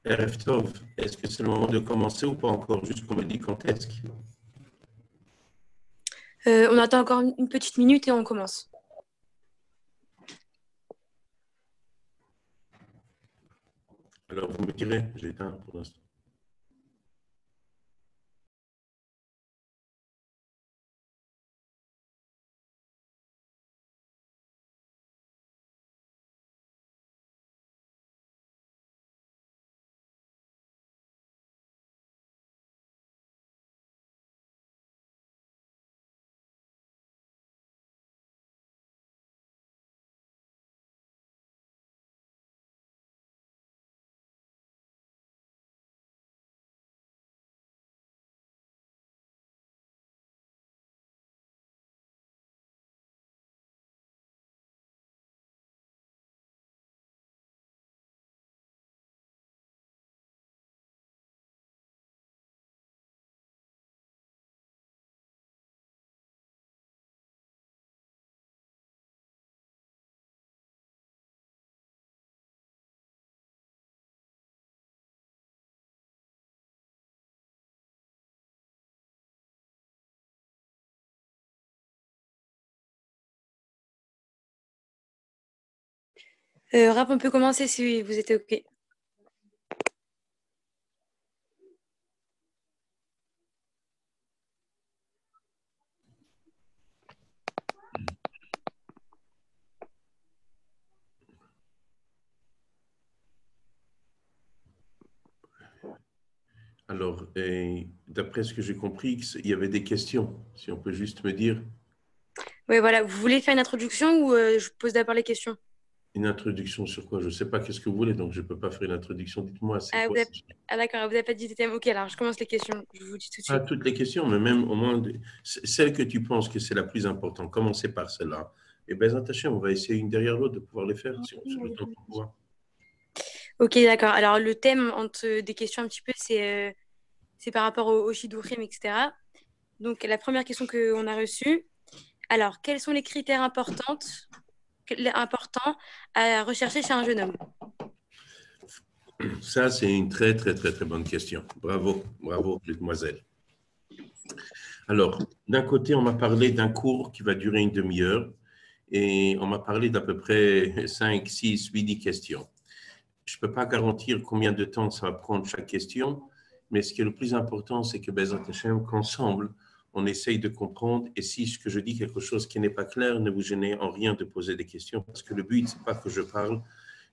Erev Tov, est-ce que c'est le moment de commencer ou pas encore? Juste qu'on me dit quand est-ce qu'il... On attend encore une petite minute et on commence. Alors, vous me direz, j'ai éteint pour l'instant. Rap, on peut commencer si vous êtes OK. Alors, d'après ce que j'ai compris, il y avait des questions. Si on peut juste me dire Oui, voilà. Vous voulez faire une introduction ou je pose d'abord les questions? une introduction sur quoi? Je ne sais pas qu'est-ce que vous voulez, donc je ne peux pas faire une introduction. Dites-moi, c'est quoi? D'accord, vous n'avez pas dit de thème. OK, alors je commence les questions. Je vous dis tout de Pas suite. toutes les questions, mais même au moins celle que tu penses que c'est la plus importante. Commencez par celle-là. Et bien, attaché, on va essayer une derrière l'autre de pouvoir les faire, si on a le temps pour pouvoir. OK, d'accord. Alors, le thème entre des questions un petit peu, c'est par rapport au Shidurim, etc. Donc, la première question qu'on a reçue. Alors, quels sont les critères importants à rechercher chez un jeune homme? Ça, c'est une très, très, très, très bonne question. Bravo, bravo, mademoiselle. Alors, d'un côté, on m'a parlé d'un cours qui va durer une demi-heure et on m'a parlé d'à peu près 5, 6, 8, 10 questions. Je ne peux pas garantir combien de temps ça va prendre chaque question, mais ce qui est le plus important, c'est que Bezat Hashem, qu'ensemble, on essaye de comprendre. Et si ce que je dis quelque chose qui n'est pas clair, ne vous gênez en rien de poser des questions, parce que le but, ce n'est pas que je parle,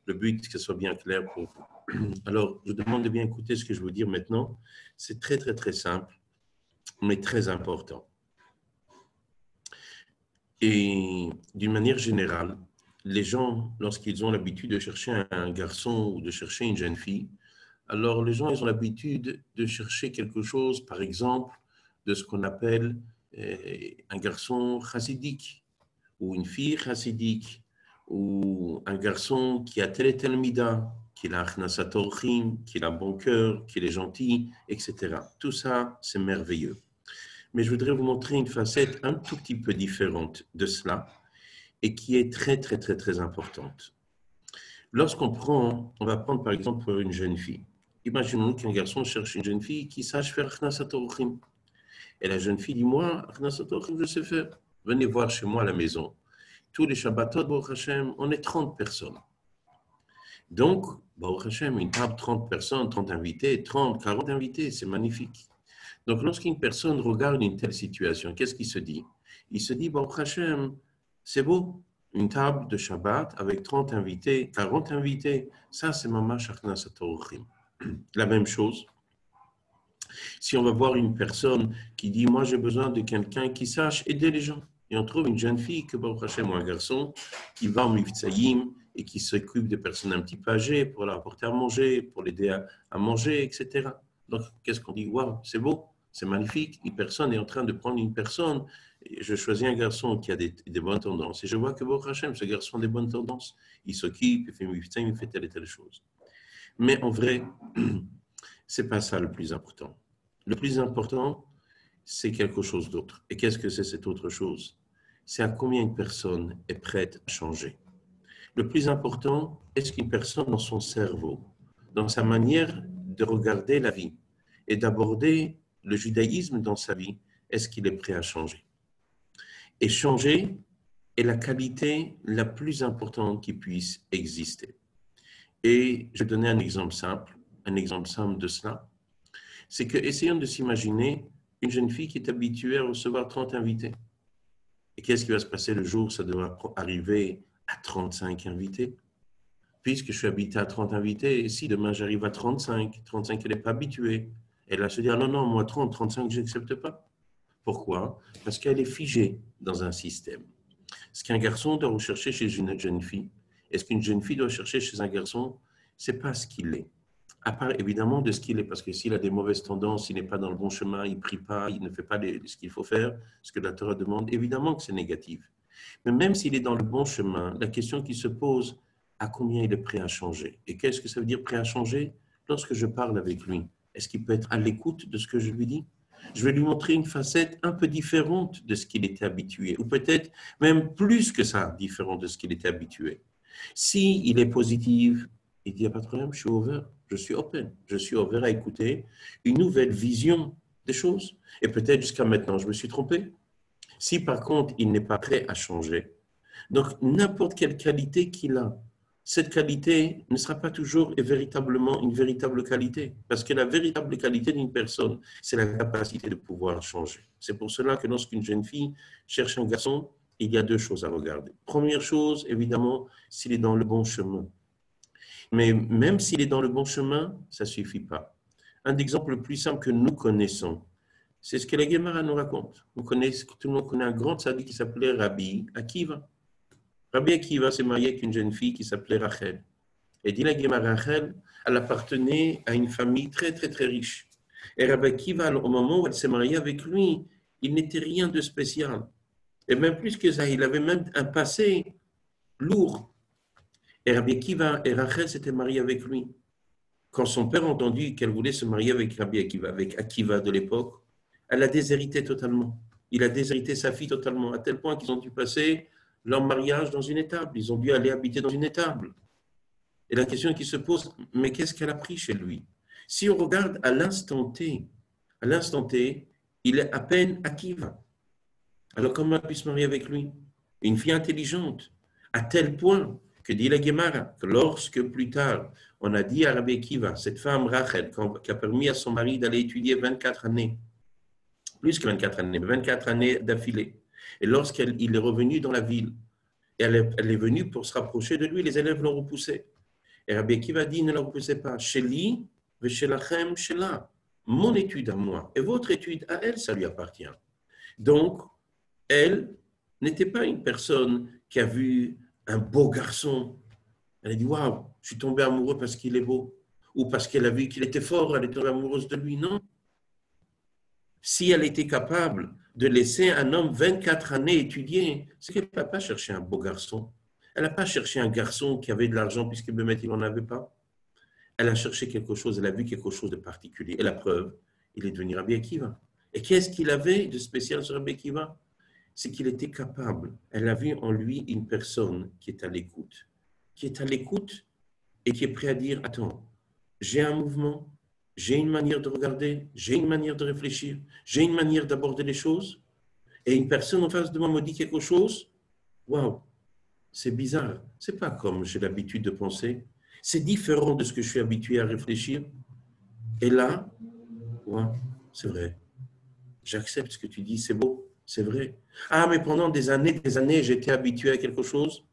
le but, c'est que ce soit bien clair pour vous. Alors, je vous demande de bien écouter ce que je vais vous dire maintenant. C'est très, très, très simple, mais très important. Et d'une manière générale, les gens, lorsqu'ils ont l'habitude de chercher un garçon ou de chercher une jeune fille, alors les gens, ils ont l'habitude de chercher quelque chose, par exemple, de ce qu'on appelle un garçon chassidique ou une fille chassidique ou un garçon qui a tel et tel mida, qui a achnasat orchim, qui a un bon cœur, qui est gentil, etc. Tout ça, c'est merveilleux. Mais je voudrais vous montrer une facette un tout petit peu différente de cela et qui est très, très, très, très importante. Lorsqu'on prend, on va prendre par exemple une jeune fille. Imaginons qu'un garçon cherche une jeune fille qui sache faire achnasat orchim. Et la jeune fille dit, moi, achnasat orchim, je sais faire. Venez voir chez moi à la maison. Tous les Shabbatot, Baruch Hashem, on est 30 personnes. Donc, Baruch Hashem, une table, 30 personnes, 30 invités, 30, 40 invités, c'est magnifique. Donc, lorsqu'une personne regarde une telle situation, qu'est-ce qu'il se dit? Il se dit, Baruch Hashem, c'est beau, une table de Shabbat avec 30 invités, 40 invités, ça c'est Mamash Achnasat Orchim. La même chose, si on va voir une personne qui dit, moi j'ai besoin de quelqu'un qui sache aider les gens, et on trouve une jeune fille, que Baruch Hashem, ou un garçon, qui va en Mivtsaïm et qui s'occupe des personnes un petit peu âgées pour leur apporter à manger, pour l'aider à manger, etc. Donc, qu'est-ce qu'on dit? Waouh, c'est beau, c'est magnifique. Une personne est en train de prendre une personne. Je choisis un garçon qui a des bonnes tendances et je vois que Baruch Hashem, ce garçon a des bonnes tendances. Il s'occupe, il fait Mivtsaïm, il fait telle et telle chose. Mais en vrai, c'est pas ça le plus important. Le plus important, c'est quelque chose d'autre. Et qu'est-ce que c'est cette autre chose? C'est à combien une personne est prête à changer. Le plus important, est-ce qu'une personne dans son cerveau, dans sa manière de regarder la vie et d'aborder le judaïsme dans sa vie, est-ce qu'il est prêt à changer? Et changer est la qualité la plus importante qui puisse exister. Et je vais donner un exemple simple de cela. C'est que, essayons de s'imaginer une jeune fille qui est habituée à recevoir 30 invités. Et qu'est-ce qui va se passer le jour où ça devra arriver à 35 invités? Puisque je suis habitué à 30 invités, et si demain j'arrive à 35, elle n'est pas habituée, elle va se dire, non, non, moi 30, 35, je n'accepte pas. Pourquoi? Parce qu'elle est figée dans un système. Ce qu'un garçon doit rechercher chez une jeune fille, et ce qu'une jeune fille doit chercher chez un garçon, ce n'est pas ce qu'il est. À part évidemment de ce qu'il est, parce que s'il a des mauvaises tendances, il n'est pas dans le bon chemin, il ne prie pas, il ne fait pas ce qu'il faut faire, ce que la Torah demande, évidemment que c'est négatif. Mais même s'il est dans le bon chemin, la question qui se pose, à combien il est prêt à changer? Et qu'est-ce que ça veut dire prêt à changer? Lorsque je parle avec lui, est-ce qu'il peut être à l'écoute de ce que je lui dis? Je vais lui montrer une facette un peu différente de ce qu'il était habitué, ou peut-être même plus que ça, différent de ce qu'il était habitué. S'il est positif, il dit, il n'y a pas de problème, je suis ouvert, je suis open, je suis ouvert à écouter une nouvelle vision des choses. Et peut-être jusqu'à maintenant, je me suis trompé. Si par contre, il n'est pas prêt à changer, donc n'importe quelle qualité qu'il a, cette qualité ne sera pas toujours véritablement une véritable qualité. Parce que la véritable qualité d'une personne, c'est la capacité de pouvoir changer. C'est pour cela que lorsqu'une jeune fille cherche un garçon, il y a deux choses à regarder. Première chose, évidemment, s'il est dans le bon chemin. Mais même s'il est dans le bon chemin, ça ne suffit pas. Un exemple le plus simple que nous connaissons, c'est ce que la Gemara nous raconte. Tout le monde connaît un grand tzaddik qui s'appelait Rabbi Akiva. Rabbi Akiva s'est marié avec une jeune fille qui s'appelait Rachel. Et dit la Gemara, Rachel, elle appartenait à une famille très, très, très riche. Et Rabbi Akiva, au moment où elle s'est mariée avec lui, il n'était rien de spécial. Et même plus que ça, il avait même un passé lourd. Et Rabbi Akiva et Rachel s'étaient mariés avec lui. Quand son père a entendu qu'elle voulait se marier avec Rabbi Akiva, avec Akiva de l'époque, elle a déshérité totalement. Il a déshérité sa fille totalement, à tel point qu'ils ont dû passer leur mariage dans une étable. Ils ont dû aller habiter dans une étable. Et la question qui se pose, mais qu'est-ce qu'elle a pris chez lui? Si on regarde à l'instant T, il est à peine Akiva. Alors comment elle peut se marier avec lui? Une fille intelligente, à tel point que dit la Gemara, que lorsque plus tard, on a dit à Rabbi Akiva, cette femme Rachel, qui a permis à son mari d'aller étudier 24 années, plus que 24 années, mais 24 années d'affilée. Et lorsqu'il est revenu dans la ville, et elle est venue pour se rapprocher de lui, les élèves l'ont repoussé. Et Rabbi Akiva dit, ne la repoussez pas. Sheli, veshelachem, shela. Mon étude à moi et votre étude à elle, ça lui appartient. Donc, elle n'était pas une personne qui a vu un beau garçon. Elle a dit, waouh, je suis tombée amoureux parce qu'il est beau. Ou parce qu'elle a vu qu'il était fort, elle est tombée amoureuse de lui. Non. Si elle était capable de laisser un homme 24 années étudier, c'est qu'elle n'a pas cherché un beau garçon. Elle n'a pas cherché un garçon qui avait de l'argent puisque Bémet, il n'en avait pas. Elle a cherché quelque chose, elle a vu quelque chose de particulier. Et la preuve, il est devenu Rabbi Akiva. Et qu'est-ce qu'il avait de spécial sur Rabbi Akiva? C'est qu'il était capable. Elle a vu en lui une personne qui est à l'écoute. Qui est à l'écoute et qui est prêt à dire, attends, j'ai un mouvement, j'ai une manière de regarder, j'ai une manière de réfléchir, j'ai une manière d'aborder les choses. Et une personne en face de moi me dit quelque chose, waouh, c'est bizarre. C'est pas comme j'ai l'habitude de penser. C'est différent de ce que je suis habitué à réfléchir. Et là, ouais, c'est vrai. J'accepte ce que tu dis, c'est beau, c'est vrai. Ah, mais pendant des années, j'étais habitué à quelque chose.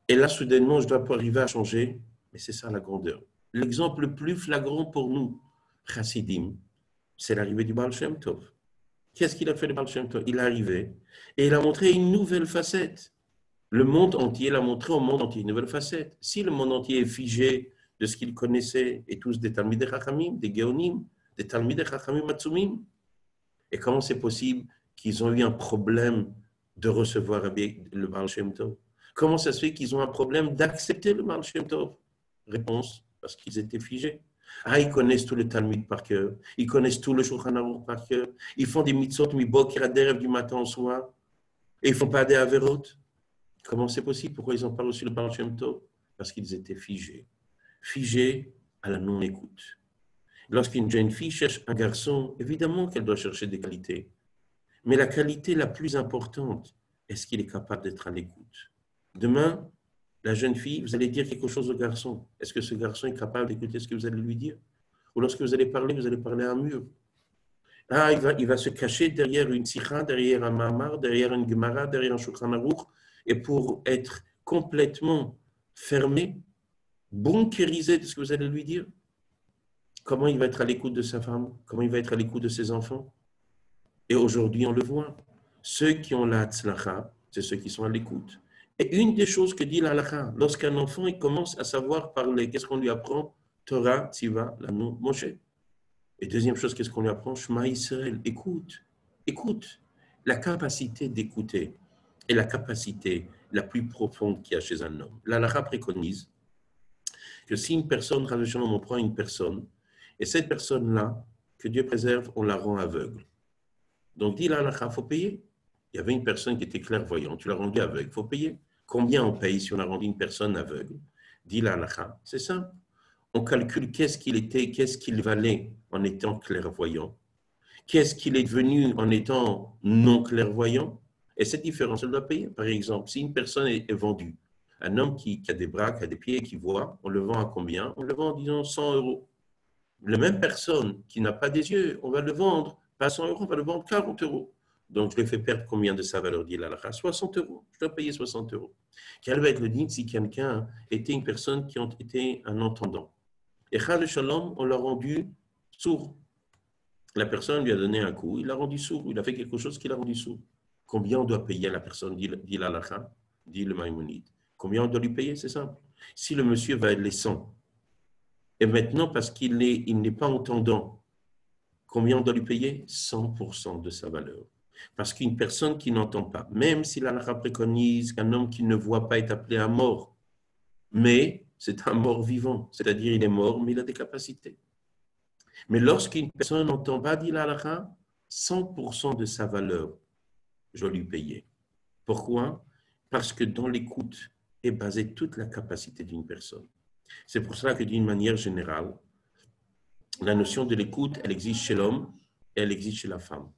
Et là, soudainement, je dois pas arriver à changer. Mais c'est ça la grandeur. L'exemple le plus flagrant pour nous, Chassidim, c'est l'arrivée du Baal Shem Tov. Qu'est-ce qu'il a fait le Baal Shem Tov? Il est arrivé et il a montré une nouvelle facette. Le monde entier l'a montré au monde entier, une nouvelle facette. Si le monde entier est figé de ce qu'il connaissait, et tous des Talmidei Chachamim, des Géonim, des Talmidei Chachamim Matsumim, et comment c'est possible qu'ils ont eu un problème de recevoir le Baal Shem Tov? Comment ça se fait qu'ils ont un problème d'accepter le Baal Shem Tov? Réponse, parce qu'ils étaient figés. Ah, ils connaissent tout le Talmud par cœur, ils connaissent tout le Shulchan Aruch par cœur, ils font des mitzvot, mi-bokir à derev du matin au soir, et ils ne font pas des averot. Comment c'est possible? Pourquoi ils n'ont pas reçu le Baal Shem Tov? Parce qu'ils étaient figés. Figés à la non-écoute. Lorsqu'une jeune fille cherche un garçon, évidemment qu'elle doit chercher des qualités. Mais la qualité la plus importante, est-ce qu'il est capable d'être à l'écoute? Demain, la jeune fille, vous allez dire quelque chose au garçon. Est-ce que ce garçon est capable d'écouter ce que vous allez lui dire? Ou lorsque vous allez parler à un mur. Ah, il va se cacher derrière une sikha, derrière un mamar, derrière une gemara, derrière un shulchan aruch, et pour être complètement fermé, bunkérisé de ce que vous allez lui dire. Comment il va être à l'écoute de sa femme? Comment il va être à l'écoute de ses enfants? Et aujourd'hui, on le voit. Ceux qui ont la tzlacha, c'est ceux qui sont à l'écoute. Et une des choses que dit la halakha, lorsqu'un enfant il commence à savoir parler, qu'est-ce qu'on lui apprend? Torah, Tziva, l'Anu, Moshe. Et deuxième chose, qu'est-ce qu'on lui apprend? Shema Israël, écoute, écoute. La capacité d'écouter est la capacité la plus profonde qu'il y a chez un homme. La halakha préconise que si une personne, on prend une personne, et cette personne-là, que Dieu préserve, on la rend aveugle. Donc, dit la halakha, il faut payer. Il y avait une personne qui était clairvoyante, tu l'as rendue aveugle, il faut payer. Combien on paye si on a rendu une personne aveugle? Dit la halakha, c'est simple. On calcule qu'est-ce qu'il était, qu'est-ce qu'il valait en étant clairvoyant, qu'est-ce qu'il est devenu en étant non clairvoyant, et cette différence, elle doit payer. Par exemple, si une personne est vendue, un homme qui a des bras, qui a des pieds, qui voit, on le vend à combien? On le vend, disons, 100 euros. La même personne qui n'a pas des yeux, on va le vendre, pas 100 euros, on va le vendre 40 euros. Donc, je lui fais perdre combien de sa valeur, dit l'halakha? 60 euros. Je dois payer 60 euros. Quel va être le digne si quelqu'un était une personne qui a été un entendant? Et Chal Shalom, on l'a rendu sourd. La personne lui a donné un coup, il l'a rendu sourd, il a fait quelque chose qui l'a rendu sourd. Combien on doit payer à la personne, dit l'halakha, dit le Maïmonide. Combien on doit lui payer? C'est simple. Si le monsieur va être laissant, et maintenant, parce qu'il n'est pas entendant, combien on doit lui payer? 100% de sa valeur. Parce qu'une personne qui n'entend pas, même si la halakha préconise qu'un homme qui ne voit pas est appelé à mort, mais c'est un mort vivant, c'est-à-dire il est mort, mais il a des capacités. Mais lorsqu'une personne n'entend pas, dit la halakha, 100% de sa valeur, je dois lui payer. Pourquoi? Parce que dans l'écoute est basée toute la capacité d'une personne. C'est pour cela que d'une manière générale, la notion de l'écoute, elle existe chez l'homme et elle existe chez la femme.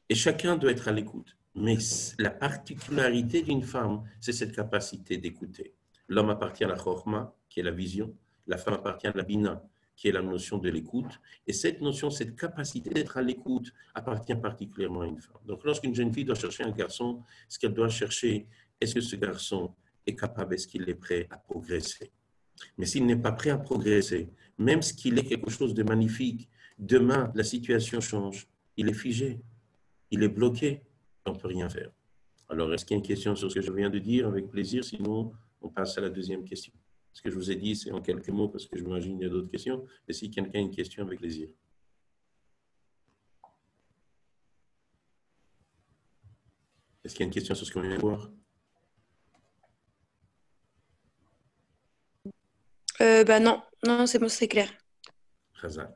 Et chacun doit être à l'écoute. Mais la particularité d'une femme, c'est cette capacité d'écouter. L'homme appartient à la chorma, qui est la vision. La femme appartient à la bina, qui est la notion de l'écoute. Et cette notion, cette capacité d'être à l'écoute appartient particulièrement à une femme. Donc, lorsqu'une jeune fille doit chercher un garçon, ce qu'elle doit chercher, est-ce que ce garçon est capable, est-ce qu'il est prêt à progresser? Mais s'il n'est pas prêt à progresser, même ce qu'il est quelque chose de magnifique, demain, la situation change. Il est figé, il est bloqué, on ne peut rien faire. Alors, est-ce qu'il y a une question sur ce que je viens de dire? Avec plaisir, sinon, on passe à la deuxième question. Ce que je vous ai dit, c'est en quelques mots, parce que je m'imagine qu'il y a d'autres questions. Mais si quelqu'un a une question, avec plaisir. Est-ce qu'il y a une question sur ce qu'on vient de voir? Non, non, c'est bon, c'est clair. Khazak.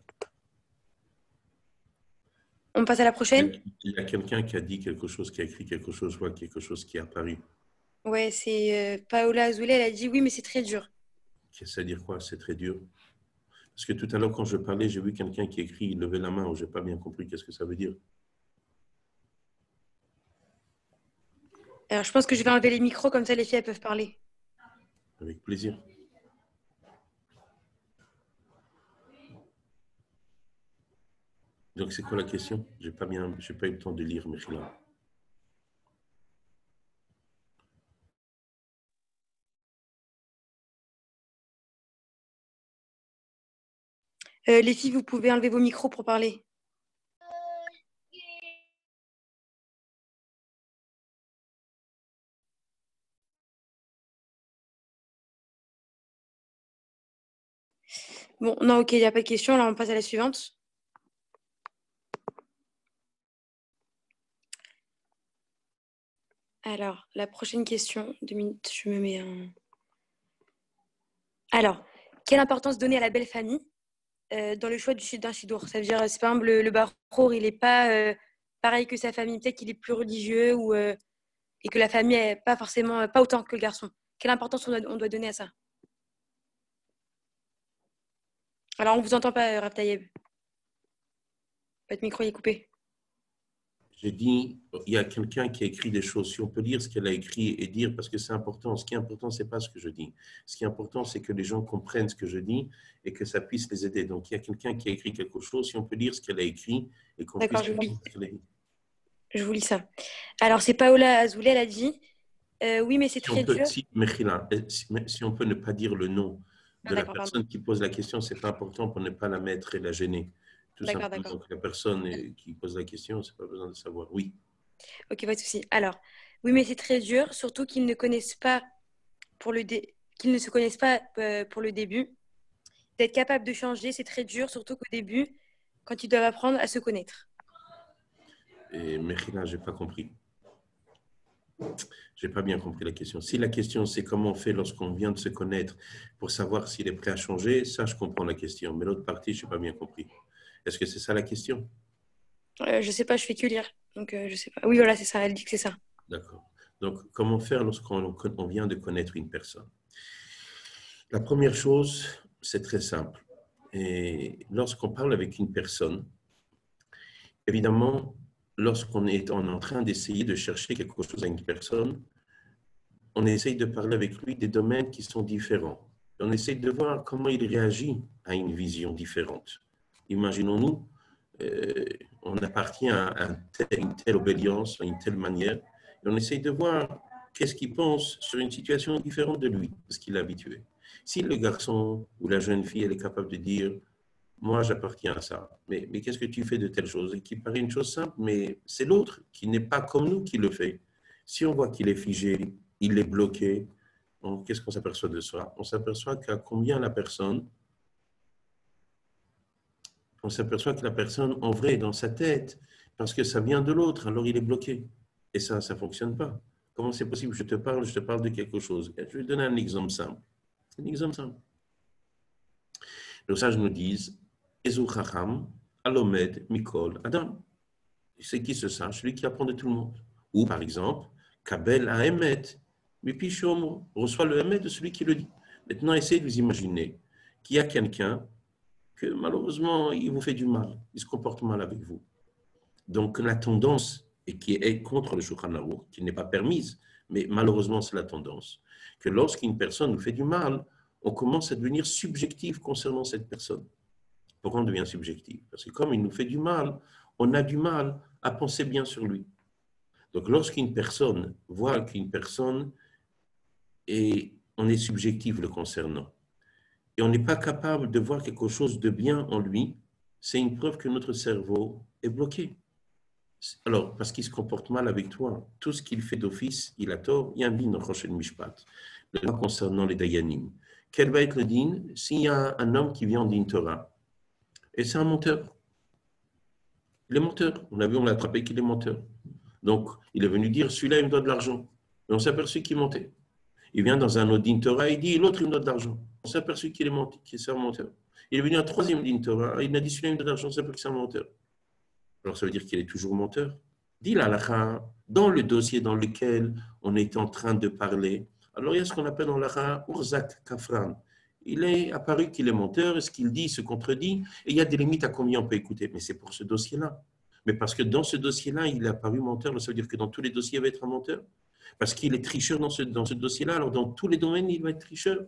On passe à la prochaine? Il y a quelqu'un qui a dit quelque chose, qui a écrit quelque chose, je vois quelque chose qui est apparu. Ouais, c'est Paola Azoulay, elle a dit oui, mais c'est très dur. Ça veut dire quoi? C'est très dur. Parce que tout à l'heure, quand je parlais, j'ai vu quelqu'un qui écrit, il levait la main, je n'ai pas bien compris qu'est-ce que ça veut dire. Alors, je pense que je vais enlever les micros, comme ça les filles elles peuvent parler. Avec plaisir. Donc, c'est quoi la question? J'ai pas eu le temps de lire, Mechila. Les filles, vous pouvez enlever vos micros pour parler. Bon, non, ok, il n'y a pas de question. Là, on passe à la suivante. Alors, la prochaine question. 2 minutes, je me mets un... Alors, quelle importance donner à la belle famille dans le choix d'un chidour? Ça veut dire, c'est par exemple, le barour, il n'est pas pareil que sa famille. Peut-être qu'il est plus religieux et que la famille n'est pas forcément, pas autant que le garçon. Quelle importance on doit donner à ça? Alors, on ne vous entend pas, Rav Tayeb. Votre micro est coupé. J'ai dit, il y a quelqu'un qui a écrit des choses. Si on peut lire ce qu'elle a écrit et dire, parce que c'est important. Ce qui est important, ce n'est pas ce que je dis. Ce qui est important, c'est que les gens comprennent ce que je dis et que ça puisse les aider. Donc, il y a quelqu'un qui a écrit quelque chose. Si on peut lire ce qu'elle a écrit et qu'on puisse D'accord, je vous lis. comprendre ce qu'elle a dit. Je vous lis ça. Alors, c'est Paola Azoulay, elle a dit oui, mais c'est Si on très peut, dur. Mechila, si on peut ne pas dire le nom Ah, de la d'accord, pardon. personne qui pose la question, ce n'est pas important pour ne pas la mettre et la gêner. Tout D'accord, simplement, d'accord. donc la personne qui pose la question, c'est pas besoin de savoir. Oui. Ok, pas de souci. Alors, oui, mais c'est très dur, surtout qu'ils ne connaissent pas qu'ils ne se connaissent pas pour le début. D'être capable de changer, c'est très dur, surtout qu'au début, quand ils doivent apprendre à se connaître. Et Mechila, j'ai pas compris. J'ai pas bien compris la question. Si la question c'est comment on fait lorsqu'on vient de se connaître pour savoir s'il est prêt à changer, ça je comprends la question. Mais l'autre partie, je n'ai pas bien compris. Est-ce que c'est ça la question? Je sais pas, je fais que lire. Donc, je sais pas. Oui, voilà, c'est ça, elle dit que c'est ça. D'accord. Donc, comment faire lorsqu'on vient de connaître une personne? La première chose, c'est très simple. Et lorsqu'on parle avec une personne, évidemment, lorsqu'on est en train d'essayer de chercher quelque chose à une personne, on essaye de parler avec lui des domaines qui sont différents. On essaye de voir comment il réagit à une vision différente. Imaginons-nous, on appartient à une telle obédience, à une telle manière, et on essaye de voir qu'est-ce qu'il pense sur une situation différente de lui, de ce qu'il est habitué. Si le garçon ou la jeune fille elle est capable de dire moi, j'appartiens à ça. Mais qu'est-ce que tu fais de telle chose? Et qui paraît une chose simple, mais c'est l'autre qui n'est pas comme nous qui le fait. Si on voit qu'il est figé, il est bloqué, qu'est-ce qu'on s'aperçoit de ça? On s'aperçoit qu'à combien la personne, on s'aperçoit que la personne, en vrai, est dans sa tête, parce que ça vient de l'autre, alors il est bloqué. Et ça ne fonctionne pas. Comment c'est possible? Je te parle de quelque chose. Et je vais donner un exemple simple. Un exemple simple. Les sages nous disent, Ezu Chacham, Alomed, Mikol, Adam. C'est qui ce sage? Celui qui apprend de tout le monde. Ou par exemple, Kabel a Emet, Mipichom reçoit le Emet de celui qui le dit. Maintenant, essayez de vous imaginer qu'il y a quelqu'un que malheureusement, il vous fait du mal, il se comporte mal avec vous. Donc la tendance, et qui est contre le Shulchan Aruch, qui n'est pas permise, mais malheureusement c'est la tendance, que lorsqu'une personne nous fait du mal, on commence à devenir subjectif concernant cette personne. Pourquoi on devient subjectif? Parce que comme il nous fait du mal, on a du mal à penser bien sur lui. Donc lorsqu'une personne voit qu'une personne on est subjectif le concernant, et on n'est pas capable de voir quelque chose de bien en lui, c'est une preuve que notre cerveau est bloqué. Alors, parce qu'il se comporte mal avec toi, tout ce qu'il fait d'office, il a tort. Il y a un din dans Rosh Mishpat, le loi concernant les Dayanim. Quel va être le din s'il y a un homme qui vient en din Torah et c'est un menteur? Il est menteur. On a vu, on l'a attrapé qu'il est menteur. Donc, il est venu dire, celui-là, il me doit de l'argent. Et on s'est aperçu qu'il mentait. Il vient dans un autre din Torah, il dit, l'autre, il me doit de l'argent. On s'est aperçu qu'il est menteur, qu'il est un menteur. Il est venu un troisième din Torah, il a dit, celui-là, il me doit de l'argent, on s'est aperçu que c'est un menteur. Alors, ça veut dire qu'il est toujours menteur. Dit l'halakha, dans le dossier dans lequel on est en train de parler, alors il y a ce qu'on appelle dans l'halakha Urzak Kafran. Il est apparu qu'il est menteur, et ce qu'il dit se contredit, et il y a des limites à combien on peut écouter. Mais c'est pour ce dossier-là. Mais parce que dans ce dossier-là, il est apparu menteur, ça veut dire que dans tous les dossiers, il va être un menteur. Parce qu'il est tricheur dans ce dossier-là, alors dans tous les domaines, il va être tricheur.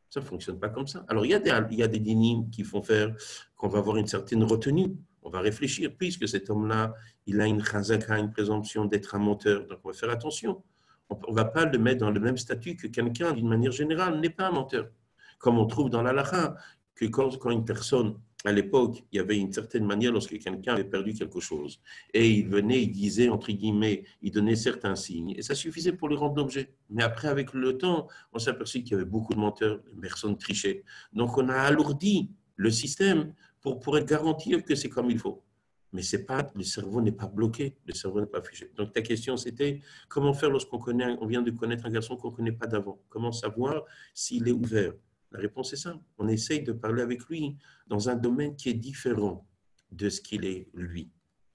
Ça ne fonctionne pas comme ça. Alors il y a des dynimes qui font faire qu'on va avoir une certaine retenue. On va réfléchir, puisque cet homme-là, il a une chazaka, une présomption d'être un menteur. Donc on va faire attention. On ne va pas le mettre dans le même statut que quelqu'un, d'une manière générale, n'est pas un menteur. Comme on trouve dans l'halakha, que quand une personne, à l'époque, il y avait une certaine manière lorsque quelqu'un avait perdu quelque chose. Et il venait, il disait, entre guillemets, il donnait certains signes. Et ça suffisait pour lui rendre l'objet. Mais après, avec le temps, on s'est aperçu qu'il y avait beaucoup de menteurs, personnes trichaient. Donc on a alourdi le système pour être garantir que c'est comme il faut. Mais c'est pas, le cerveau n'est pas bloqué, le cerveau n'est pas figé. Donc ta question c'était comment faire lorsqu'on on vient de connaître un garçon qu'on ne connaît pas d'avant? Comment savoir s'il est ouvert? La réponse est simple. On essaye de parler avec lui dans un domaine qui est différent de ce qu'il est lui.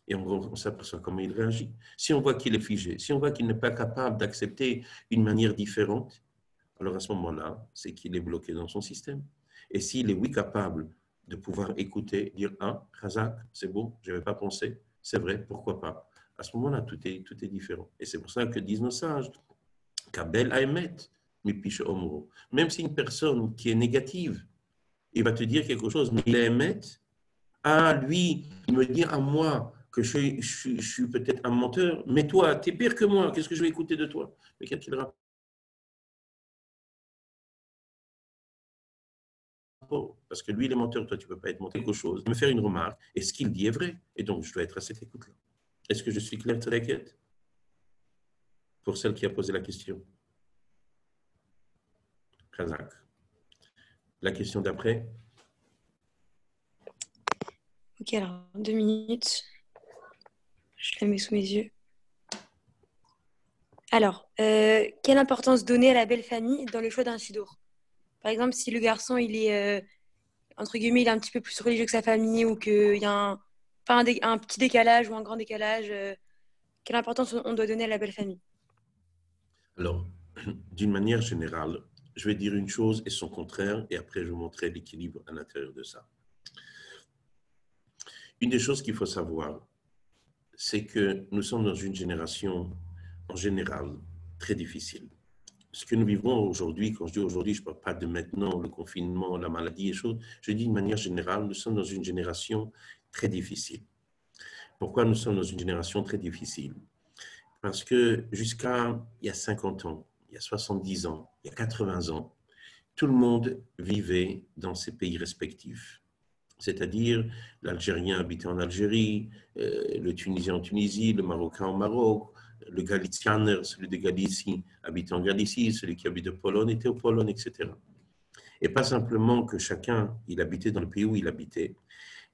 Et on s'aperçoit comment il réagit. Si on voit qu'il est figé, si on voit qu'il n'est pas capable d'accepter une manière différente, alors à ce moment-là, c'est qu'il est bloqué dans son système. Et s'il est, oui, capable de pouvoir écouter, dire « Ah, Razak, c'est beau, je n'avais pas pensé, c'est vrai, pourquoi pas ?» À ce moment-là, tout est différent. Et c'est pour ça que disent nos sages, « Kabel Aemet, mipiche omro » Même si une personne qui est négative, il va te dire quelque chose, mais il est Aemet, ah, lui, il me dit à moi que je suis peut-être un menteur, mais toi, tu es pire que moi, qu'est-ce que je vais écouter de toi? Mais quel rapport? Parce que lui, il est menteur, toi, tu ne peux pas être menteur. Quelque chose, me faire une remarque, et ce qu'il dit est vrai, et donc je dois être à cette écoute-là. Est-ce que je suis clair, Tzedeket? Pour celle qui a posé la question. Razak. La question d'après? Ok, alors 2 minutes. Je la mets sous mes yeux. Alors, quelle importance donner à la belle famille dans le choix d'un chidour? Par exemple, si le garçon, il est, entre guillemets, il est un petit peu plus religieux que sa famille ou qu'il y a pas un petit décalage ou un grand décalage, quelle importance on doit donner à la belle famille? Alors, d'une manière générale, je vais dire une chose et son contraire, et après je vous montrerai l'équilibre à l'intérieur de ça. Une des choses qu'il faut savoir, c'est que nous sommes dans une génération, en général, très difficile. Ce que nous vivons aujourd'hui, quand je dis aujourd'hui, je ne parle pas de maintenant, le confinement, la maladie et choses, je dis de manière générale, nous sommes dans une génération très difficile. Pourquoi nous sommes dans une génération très difficile? Parce que jusqu'à il y a 50 ans, il y a 70 ans, il y a 80 ans, tout le monde vivait dans ses pays respectifs. C'est-à-dire l'Algérien habitait en Algérie, le Tunisien en Tunisie, le Marocain au Maroc, le Galicianer, celui de Galicie, habitait en Galicie, celui qui habite en Pologne était en Pologne, etc. Et pas simplement que chacun, il habitait dans le pays où il habitait.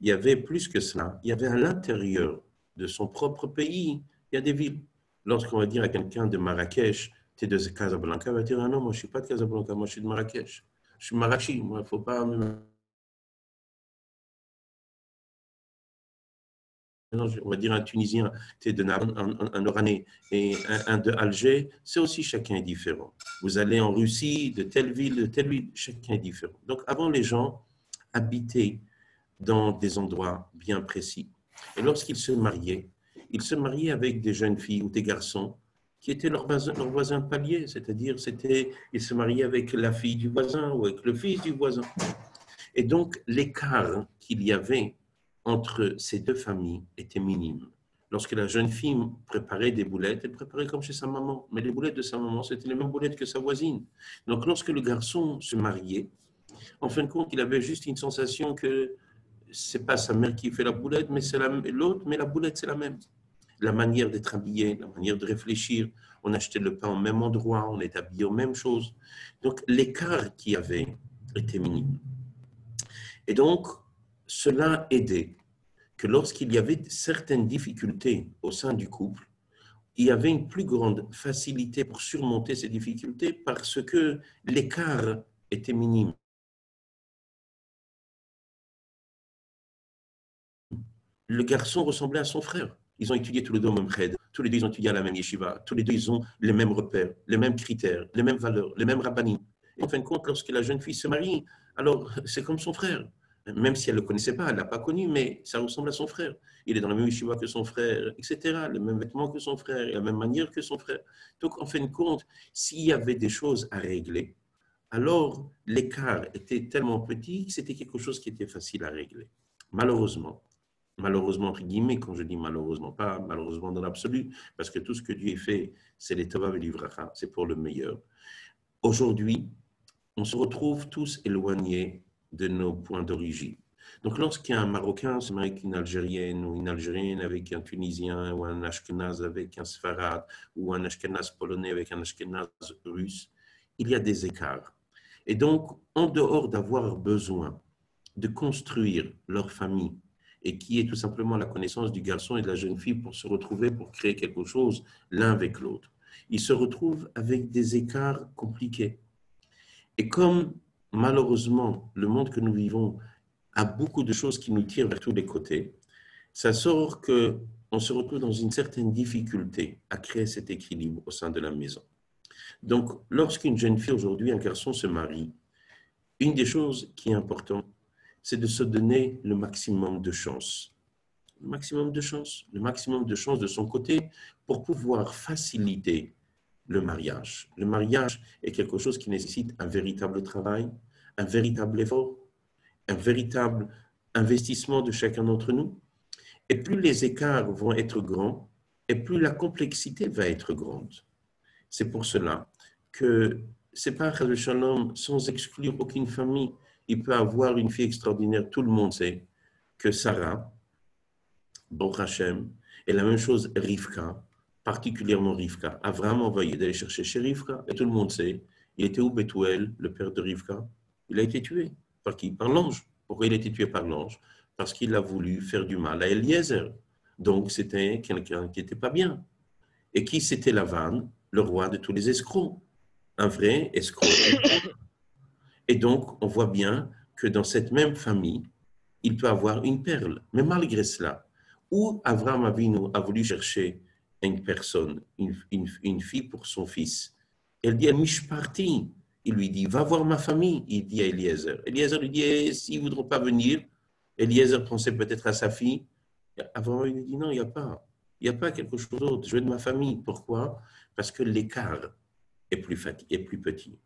Il y avait plus que cela. Il y avait à l'intérieur de son propre pays, il y a des villes. Lorsqu'on va dire à quelqu'un de Marrakech, tu es de Casablanca, il va dire, ah non, moi je ne suis pas de Casablanca, moi je suis de Marrakech. Je suis Marachi, moi il ne faut pas me... On va dire un Tunisien, tu es de un Oranais et un de Alger, c'est aussi chacun est différent. Vous allez en Russie, de telle ville, chacun est différent. Donc avant, les gens habitaient dans des endroits bien précis. Et lorsqu'ils se mariaient, ils se mariaient avec des jeunes filles ou des garçons qui étaient leurs voisins de palier, c'est-à-dire ils se mariaient avec la fille du voisin ou avec le fils du voisin. Et donc l'écart qu'il y avait entre ces deux familles était minime. Lorsque la jeune fille préparait des boulettes, elle préparait comme chez sa maman. Mais les boulettes de sa maman, c'était les mêmes boulettes que sa voisine. Donc lorsque le garçon se mariait, en fin de compte, il avait juste une sensation que c'est pas sa mère qui fait la boulette, mais c'est l'autre, mais la boulette, c'est la même. La manière d'être habillé, la manière de réfléchir, on achetait le pain au même endroit, on est habillé aux mêmes choses. Donc l'écart qu'il y avait était minime. Et donc, cela aidait que lorsqu'il y avait certaines difficultés au sein du couple, il y avait une plus grande facilité pour surmonter ces difficultés parce que l'écart était minime. Le garçon ressemblait à son frère. Ils ont étudié tous les deux au même khed, tous les deux ils ont étudié à la même yeshiva, tous les deux ils ont les mêmes repères, les mêmes critères, les mêmes valeurs, les mêmes rabbinim. Et en fin de compte, lorsque la jeune fille se marie, alors c'est comme son frère. Même si elle ne le connaissait pas, elle ne l'a pas connu, mais ça ressemble à son frère. Il est dans la même yeshiva que son frère, etc. Les mêmes vêtements que son frère, et la même manière que son frère. Donc en fin de compte, s'il y avait des choses à régler, alors l'écart était tellement petit que c'était quelque chose qui était facile à régler. Malheureusement, entre guillemets, quand je dis malheureusement, pas malheureusement dans l'absolu, parce que tout ce que Dieu fait, c'est les Tova et l'Ivracha, c'est pour le meilleur. Aujourd'hui, on se retrouve tous éloignés de nos points d'origine. Donc, lorsqu'il y a un Marocain se marie avec une Algérienne, ou une Algérienne avec un Tunisien, ou un Ashkenaz avec un Sfarad, ou un Ashkenaz polonais avec un Ashkenaz russe, il y a des écarts. Et donc, en dehors d'avoir besoin de construire leur famille, et qui est tout simplement la connaissance du garçon et de la jeune fille pour se retrouver, pour créer quelque chose l'un avec l'autre, ils se retrouvent avec des écarts compliqués. Et comme malheureusement le monde que nous vivons a beaucoup de choses qui nous tirent vers tous les côtés, ça sort qu'on se retrouve dans une certaine difficulté à créer cet équilibre au sein de la maison. Donc, lorsqu'une jeune fille aujourd'hui, un garçon se marie, une des choses qui est importante, c'est de se donner le maximum de chance. Le maximum de chance, le maximum de chance de son côté pour pouvoir faciliter le mariage. Le mariage est quelque chose qui nécessite un véritable travail, un véritable effort, un véritable investissement de chacun d'entre nous. Et plus les écarts vont être grands, et plus la complexité va être grande. C'est pour cela que c'est pas le shalom sans exclure aucune famille. Il peut avoir une fille extraordinaire. Tout le monde sait que Sarah, Baruch Hashem, et la même chose Rivka, particulièrement Rivka. Abraham a envoyé d'aller chercher chez Rivka, et tout le monde sait, il était où Bethuel, le père de Rivka? Il a été tué. Par qui? Par l'ange. Pourquoi il a été tué par l'ange? Parce qu'il a voulu faire du mal à Eliezer. Donc c'était quelqu'un qui n'était pas bien. Et qui c'était Lavan? Le roi de tous les escrocs. Un vrai escroc. Et donc, on voit bien que dans cette même famille, il peut avoir une perle. Mais malgré cela, où Abraham Avinu a voulu chercher une personne, une fille pour son fils, elle dit à Mishparti, il lui dit, va voir ma famille, il dit à Eliezer. Eliezer lui dit, s'ils ne voudront pas venir, Eliezer pensait peut-être à sa fille. Abraham lui dit, non, il n'y a pas quelque chose d'autre, je veux de ma famille. Pourquoi? Parce que l'écart est plus petit.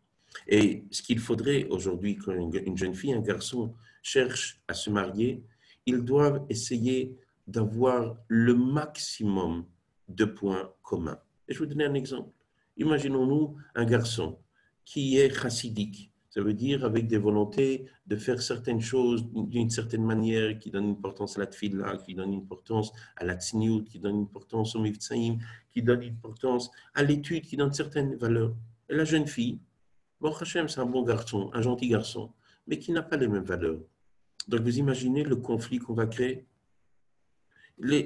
Et ce qu'il faudrait aujourd'hui, quand une jeune fille, un garçon cherche à se marier, ils doivent essayer d'avoir le maximum de points communs. Et je vais vous donner un exemple. Imaginons-nous un garçon qui est chassidique, ça veut dire avec des volontés de faire certaines choses d'une certaine manière, qui donne une importance à la tfila, qui donne une importance à la tzniut, qui donne une importance au mivtsaïm, qui donne une importance à l'étude, qui donne certaines valeurs. Et la jeune fille, Baruch Hashem, c'est un bon garçon, un gentil garçon, mais qui n'a pas les mêmes valeurs. Donc, vous imaginez le conflit qu'on va créer.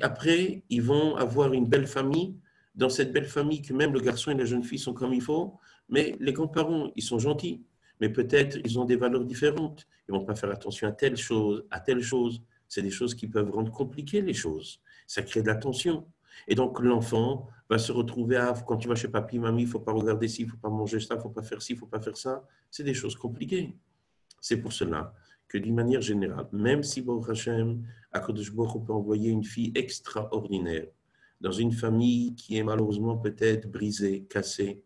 Après, ils vont avoir une belle famille. Dans cette belle famille, que même le garçon et la jeune fille sont comme il faut, mais les grands-parents, ils sont gentils, mais peut-être ils ont des valeurs différentes. Ils ne vont pas faire attention à telle chose, à telle chose. C'est des choses qui peuvent rendre compliquées les choses. Ça crée de la tension. Et donc, l'enfant va se retrouver à, quand tu vas chez papy, mamie, il ne faut pas regarder ci, il ne faut pas manger ça, il ne faut pas faire ci, il ne faut pas faire ça. C'est des choses compliquées. C'est pour cela que d'une manière générale, même si Baruch Hashem, HaKadosh Baruch Hu peut envoyer une fille extraordinaire dans une famille qui est malheureusement peut-être brisée, cassée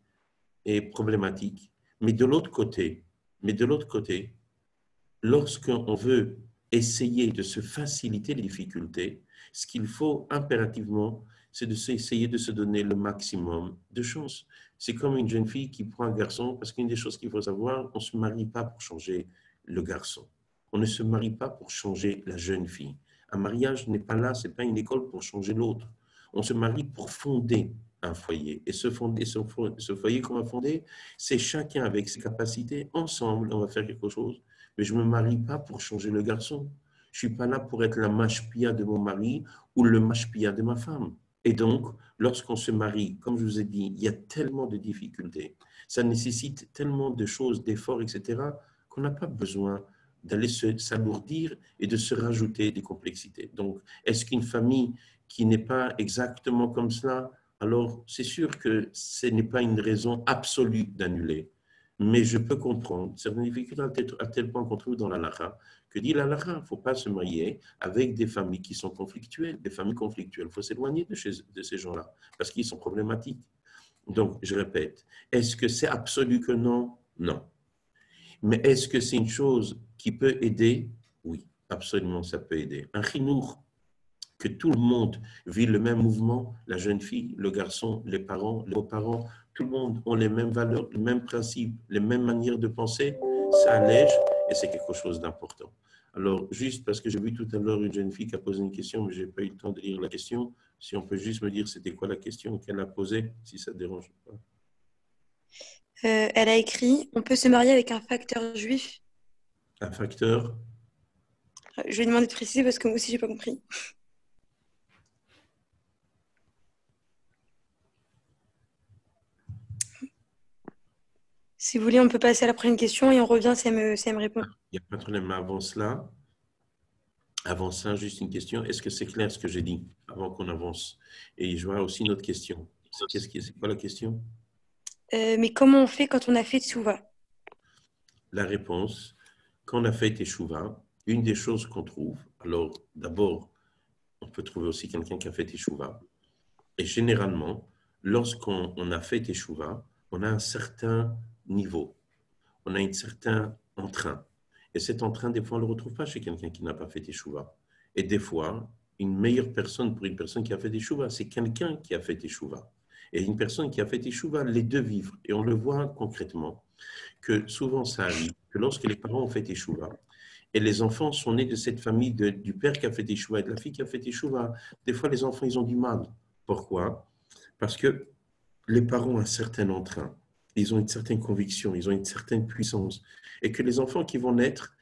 et problématique, mais de l'autre côté, lorsqu'on veut essayer de se faciliter les difficultés, ce qu'il faut impérativement, c'est d'essayer de se donner le maximum de chances. C'est comme une jeune fille qui prend un garçon, parce qu'une des choses qu'il faut savoir, on ne se marie pas pour changer le garçon. On ne se marie pas pour changer la jeune fille. Un mariage n'est pas là, ce n'est pas une école pour changer l'autre. On se marie pour fonder un foyer. Et ce foyer qu'on va fonder, c'est chacun avec ses capacités. Ensemble, on va faire quelque chose. Mais je ne me marie pas pour changer le garçon. Je ne suis pas là pour être la mashpia de mon mari ou le mashpia de ma femme. Et donc, lorsqu'on se marie, comme je vous ai dit, il y a tellement de difficultés. Ça nécessite tellement de choses, d'efforts, etc., qu'on n'a pas besoin d'aller s'alourdir et de se rajouter des complexités. Donc, est-ce qu'une famille qui n'est pas exactement comme cela, alors c'est sûr que ce n'est pas une raison absolue d'annuler. Mais je peux comprendre certaines difficultés à tel point qu'on trouve dans la halakha, que dit la halakha, il ne faut pas se marier avec des familles qui sont conflictuelles. Des familles conflictuelles, il faut s'éloigner de ces gens-là, parce qu'ils sont problématiques. Donc, je répète, est-ce que c'est absolu que non? Non. Mais est-ce que c'est une chose qui peut aider? Oui, absolument, ça peut aider. Un chinour, que tout le monde vit le même mouvement, la jeune fille, le garçon, les parents, les beaux-parents, tout le monde ont les mêmes valeurs, les mêmes principes, les mêmes manières de penser, ça allège et c'est quelque chose d'important. Alors, juste parce que j'ai vu tout à l'heure une jeune fille qui a posé une question, mais je n'ai pas eu le temps de lire la question, si on peut juste me dire c'était quoi la question qu'elle a posée, si ça ne dérange pas. Elle a écrit, on peut se marier avec un facteur juif. Un facteur? Je vais demander de préciser parce que moi aussi, je n'ai pas compris. Si vous voulez, on peut passer à la prochaine question et on revient si elle me répond. Il n'y a pas de problème. Avant ça, juste une question. Est-ce que c'est clair ce que j'ai dit avant qu'on avance? Et je vois aussi une autre question. C'est quoi la question? Mais comment on fait quand on a fait Tchouva? La réponse, quand on a fait Teshuvah, une des choses qu'on trouve, alors d'abord, on peut trouver aussi quelqu'un qui a fait Teshuvah. Et généralement, lorsqu'on a fait Teshuvah, on a un certain niveau, on a un certain entrain. Et cet entrain, des fois, on ne le retrouve pas chez quelqu'un qui n'a pas fait Teshuvah. Et des fois, une meilleure personne pour une personne qui a fait Teshuvah, c'est quelqu'un qui a fait Teshuvah. Et une personne qui a fait Teshuvah, les deux vivent. Et on le voit concrètement, que souvent ça arrive, que lorsque les parents ont fait Teshuvah, et les enfants sont nés de cette famille du père qui a fait Teshuvah et de la fille qui a fait Teshuvah, des fois les enfants, ils ont du mal. Pourquoi? Parce que les parents ont un certain entrain, ils ont une certaine conviction, ils ont une certaine puissance. Et que les enfants qui vont naître,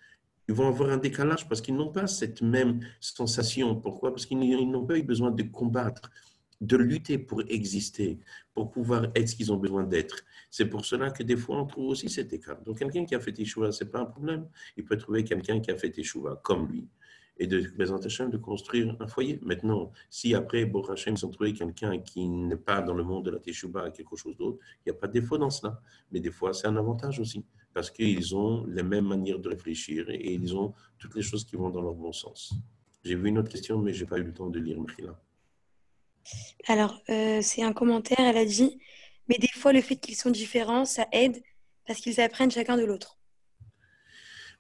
ils vont avoir un décalage parce qu'ils n'ont pas cette même sensation. Pourquoi? Parce qu'ils n'ont pas eu besoin de combattre, de lutter pour exister, pour pouvoir être ce qu'ils ont besoin d'être. C'est pour cela que des fois, on trouve aussi cet écart. Donc, quelqu'un qui a fait Teshuvah, ce n'est pas un problème. Il peut trouver quelqu'un qui a fait Teshuvah comme lui et de présenter Hachem, de construire un foyer. Maintenant, si après, Baruch Hachem, ils ont trouvé quelqu'un qui n'est pas dans le monde de la Teshuvah, quelque chose d'autre, il n'y a pas de défaut dans cela. Mais des fois, c'est un avantage aussi, parce qu'ils ont les mêmes manières de réfléchir et ils ont toutes les choses qui vont dans leur bon sens. J'ai vu une autre question, mais je n'ai pas eu le temps de lire, Mechila. Alors, c'est un commentaire, elle a dit, mais des fois, le fait qu'ils sont différents, ça aide parce qu'ils apprennent chacun de l'autre.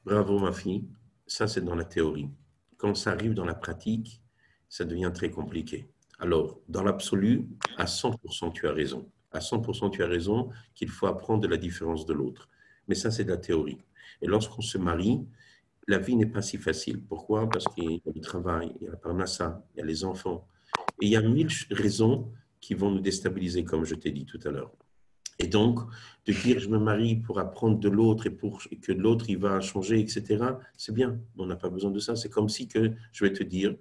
Bravo, ma fille. Ça, c'est dans la théorie. Quand ça arrive dans la pratique, ça devient très compliqué. Alors, dans l'absolu, à 100%, tu as raison. À 100%, tu as raison qu'il faut apprendre de la différence de l'autre. Mais ça, c'est de la théorie. Et lorsqu'on se marie, la vie n'est pas si facile. Pourquoi? Parce qu'il y a le travail, il y a la parnassa, il y a les enfants. Et il y a 1000 raisons qui vont nous déstabiliser, comme je t'ai dit tout à l'heure. Et donc, de dire je me marie pour apprendre de l'autre et pour que l'autre il va changer, etc., c'est bien. On n'a pas besoin de ça. C'est comme si que je vais te dire,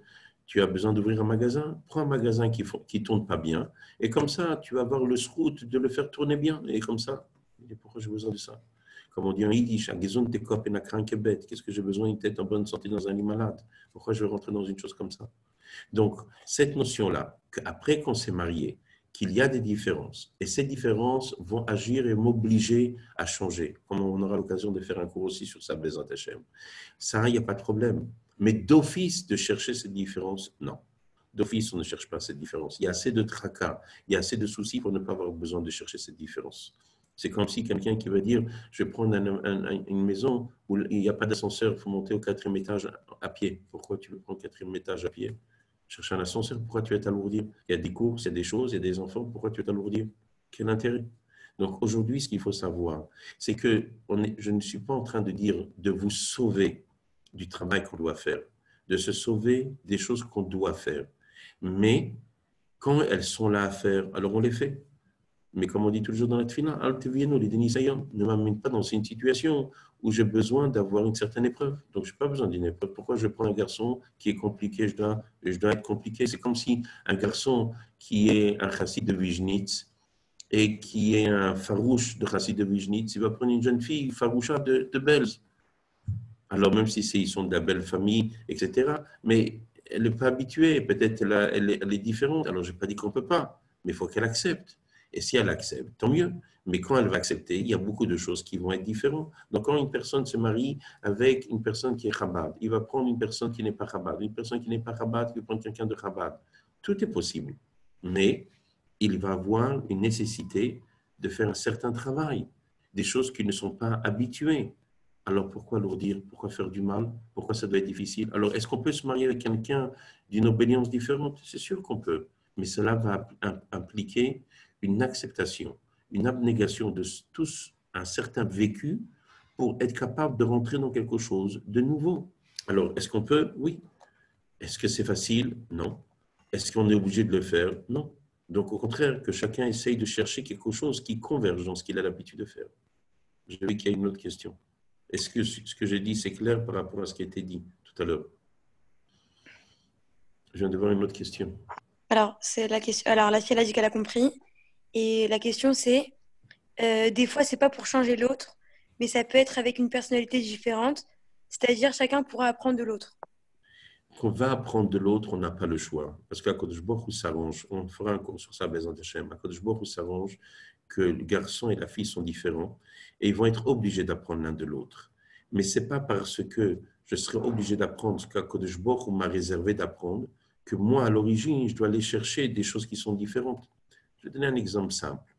tu as besoin d'ouvrir un magasin, prends un magasin qui ne tourne pas bien. Et comme ça, tu vas avoir le srout de le faire tourner bien. Et comme ça, et pourquoi j'ai besoin de ça? Comme on dit en yiddish, qu'est-ce que j'ai besoin d'une tête en bonne santé dans un lit malade? Pourquoi je vais rentrer dans une chose comme ça? Donc, cette notion-là, qu'après qu'on s'est marié, qu'il y a des différences, et ces différences vont agir et m'obliger à changer, comme on aura l'occasion de faire un cours aussi sur ça, Bezat Hashem. Ça, il n'y a pas de problème. Mais d'office, de chercher cette différence, non. D'office, on ne cherche pas cette différence. Il y a assez de tracas, il y a assez de soucis pour ne pas avoir besoin de chercher cette différence. C'est comme si quelqu'un qui va dire, je vais prendre une maison où il n'y a pas d'ascenseur, il faut monter au 4e étage à pied. Pourquoi tu veux prendre le 4e étage à pied? Chercher un ascenseur, pourquoi tu vas t'alourdir? Il y a des courses, il y a des choses, il y a des enfants, pourquoi tu vas t'alourdir? Quel intérêt? Donc aujourd'hui, ce qu'il faut savoir, c'est que je ne suis pas en train de dire de vous sauver du travail qu'on doit faire, de se sauver des choses qu'on doit faire. Mais quand elles sont là à faire, alors on les fait. Mais comme on dit toujours dans la tefila, ne m'amène pas dans une situation où j'ai besoin d'avoir une certaine épreuve. Donc, je n'ai pas besoin d'une épreuve. Pourquoi je prends un garçon qui est compliqué, je dois être compliqué? C'est comme si un garçon qui est un chassid de Vijnitz et qui est un farouche de chassid de Vijnitz, il va prendre une jeune fille faroucha de Belz. Alors, même si ils sont de la belle famille, etc., mais elle n'est pas habituée, peut-être elle est différente. Alors, je n'ai pas dit qu'on ne peut pas, mais il faut qu'elle accepte. Et si elle accepte, tant mieux. Mais quand elle va accepter, il y a beaucoup de choses qui vont être différentes. Donc, quand une personne se marie avec une personne qui est Chabad, il va prendre une personne qui n'est pas Chabad. Une personne qui n'est pas Chabad, il va prendre quelqu'un de Chabad. Tout est possible. Mais il va avoir une nécessité de faire un certain travail, des choses qui ne sont pas habituées. Alors pourquoi lourdir? Pourquoi faire du mal? Pourquoi ça doit être difficile? Alors est-ce qu'on peut se marier avec quelqu'un d'une obédience différente? C'est sûr qu'on peut, mais cela va impliquer une acceptation, une abnégation de tous un certain vécu pour être capable de rentrer dans quelque chose de nouveau. Alors est-ce qu'on peut? Oui. Est-ce que c'est facile? Non. Est-ce qu'on est obligé de le faire? Non. Donc au contraire, que chacun essaye de chercher quelque chose qui converge dans ce qu'il a l'habitude de faire. Je vois qu'il y a une autre question. Est-ce que ce que j'ai dit, c'est clair par rapport à ce qui a été dit tout à l'heure? Je viens de voir une autre question. Alors, c'est la question. Alors, la fille, elle a dit qu'elle a compris. Et la question, c'est, des fois, c'est pas pour changer l'autre, mais ça peut être avec une personnalité différente. C'est-à-dire, chacun pourra apprendre de l'autre. Qu'on va apprendre de l'autre, on n'a pas le choix. Parce qu'Akadosh Baruch s'arrange, on fera un cours sur ça, Bezat Hashem. Akadosh Baruch s'arrange que le garçon et la fille sont différents et ils vont être obligés d'apprendre l'un de l'autre. Mais ce n'est pas parce que je serai obligé d'apprendre ce qu'Akadosh Baruch Hu m'a réservé d'apprendre, que moi, à l'origine, je dois aller chercher des choses qui sont différentes. Je vais donner un exemple simple.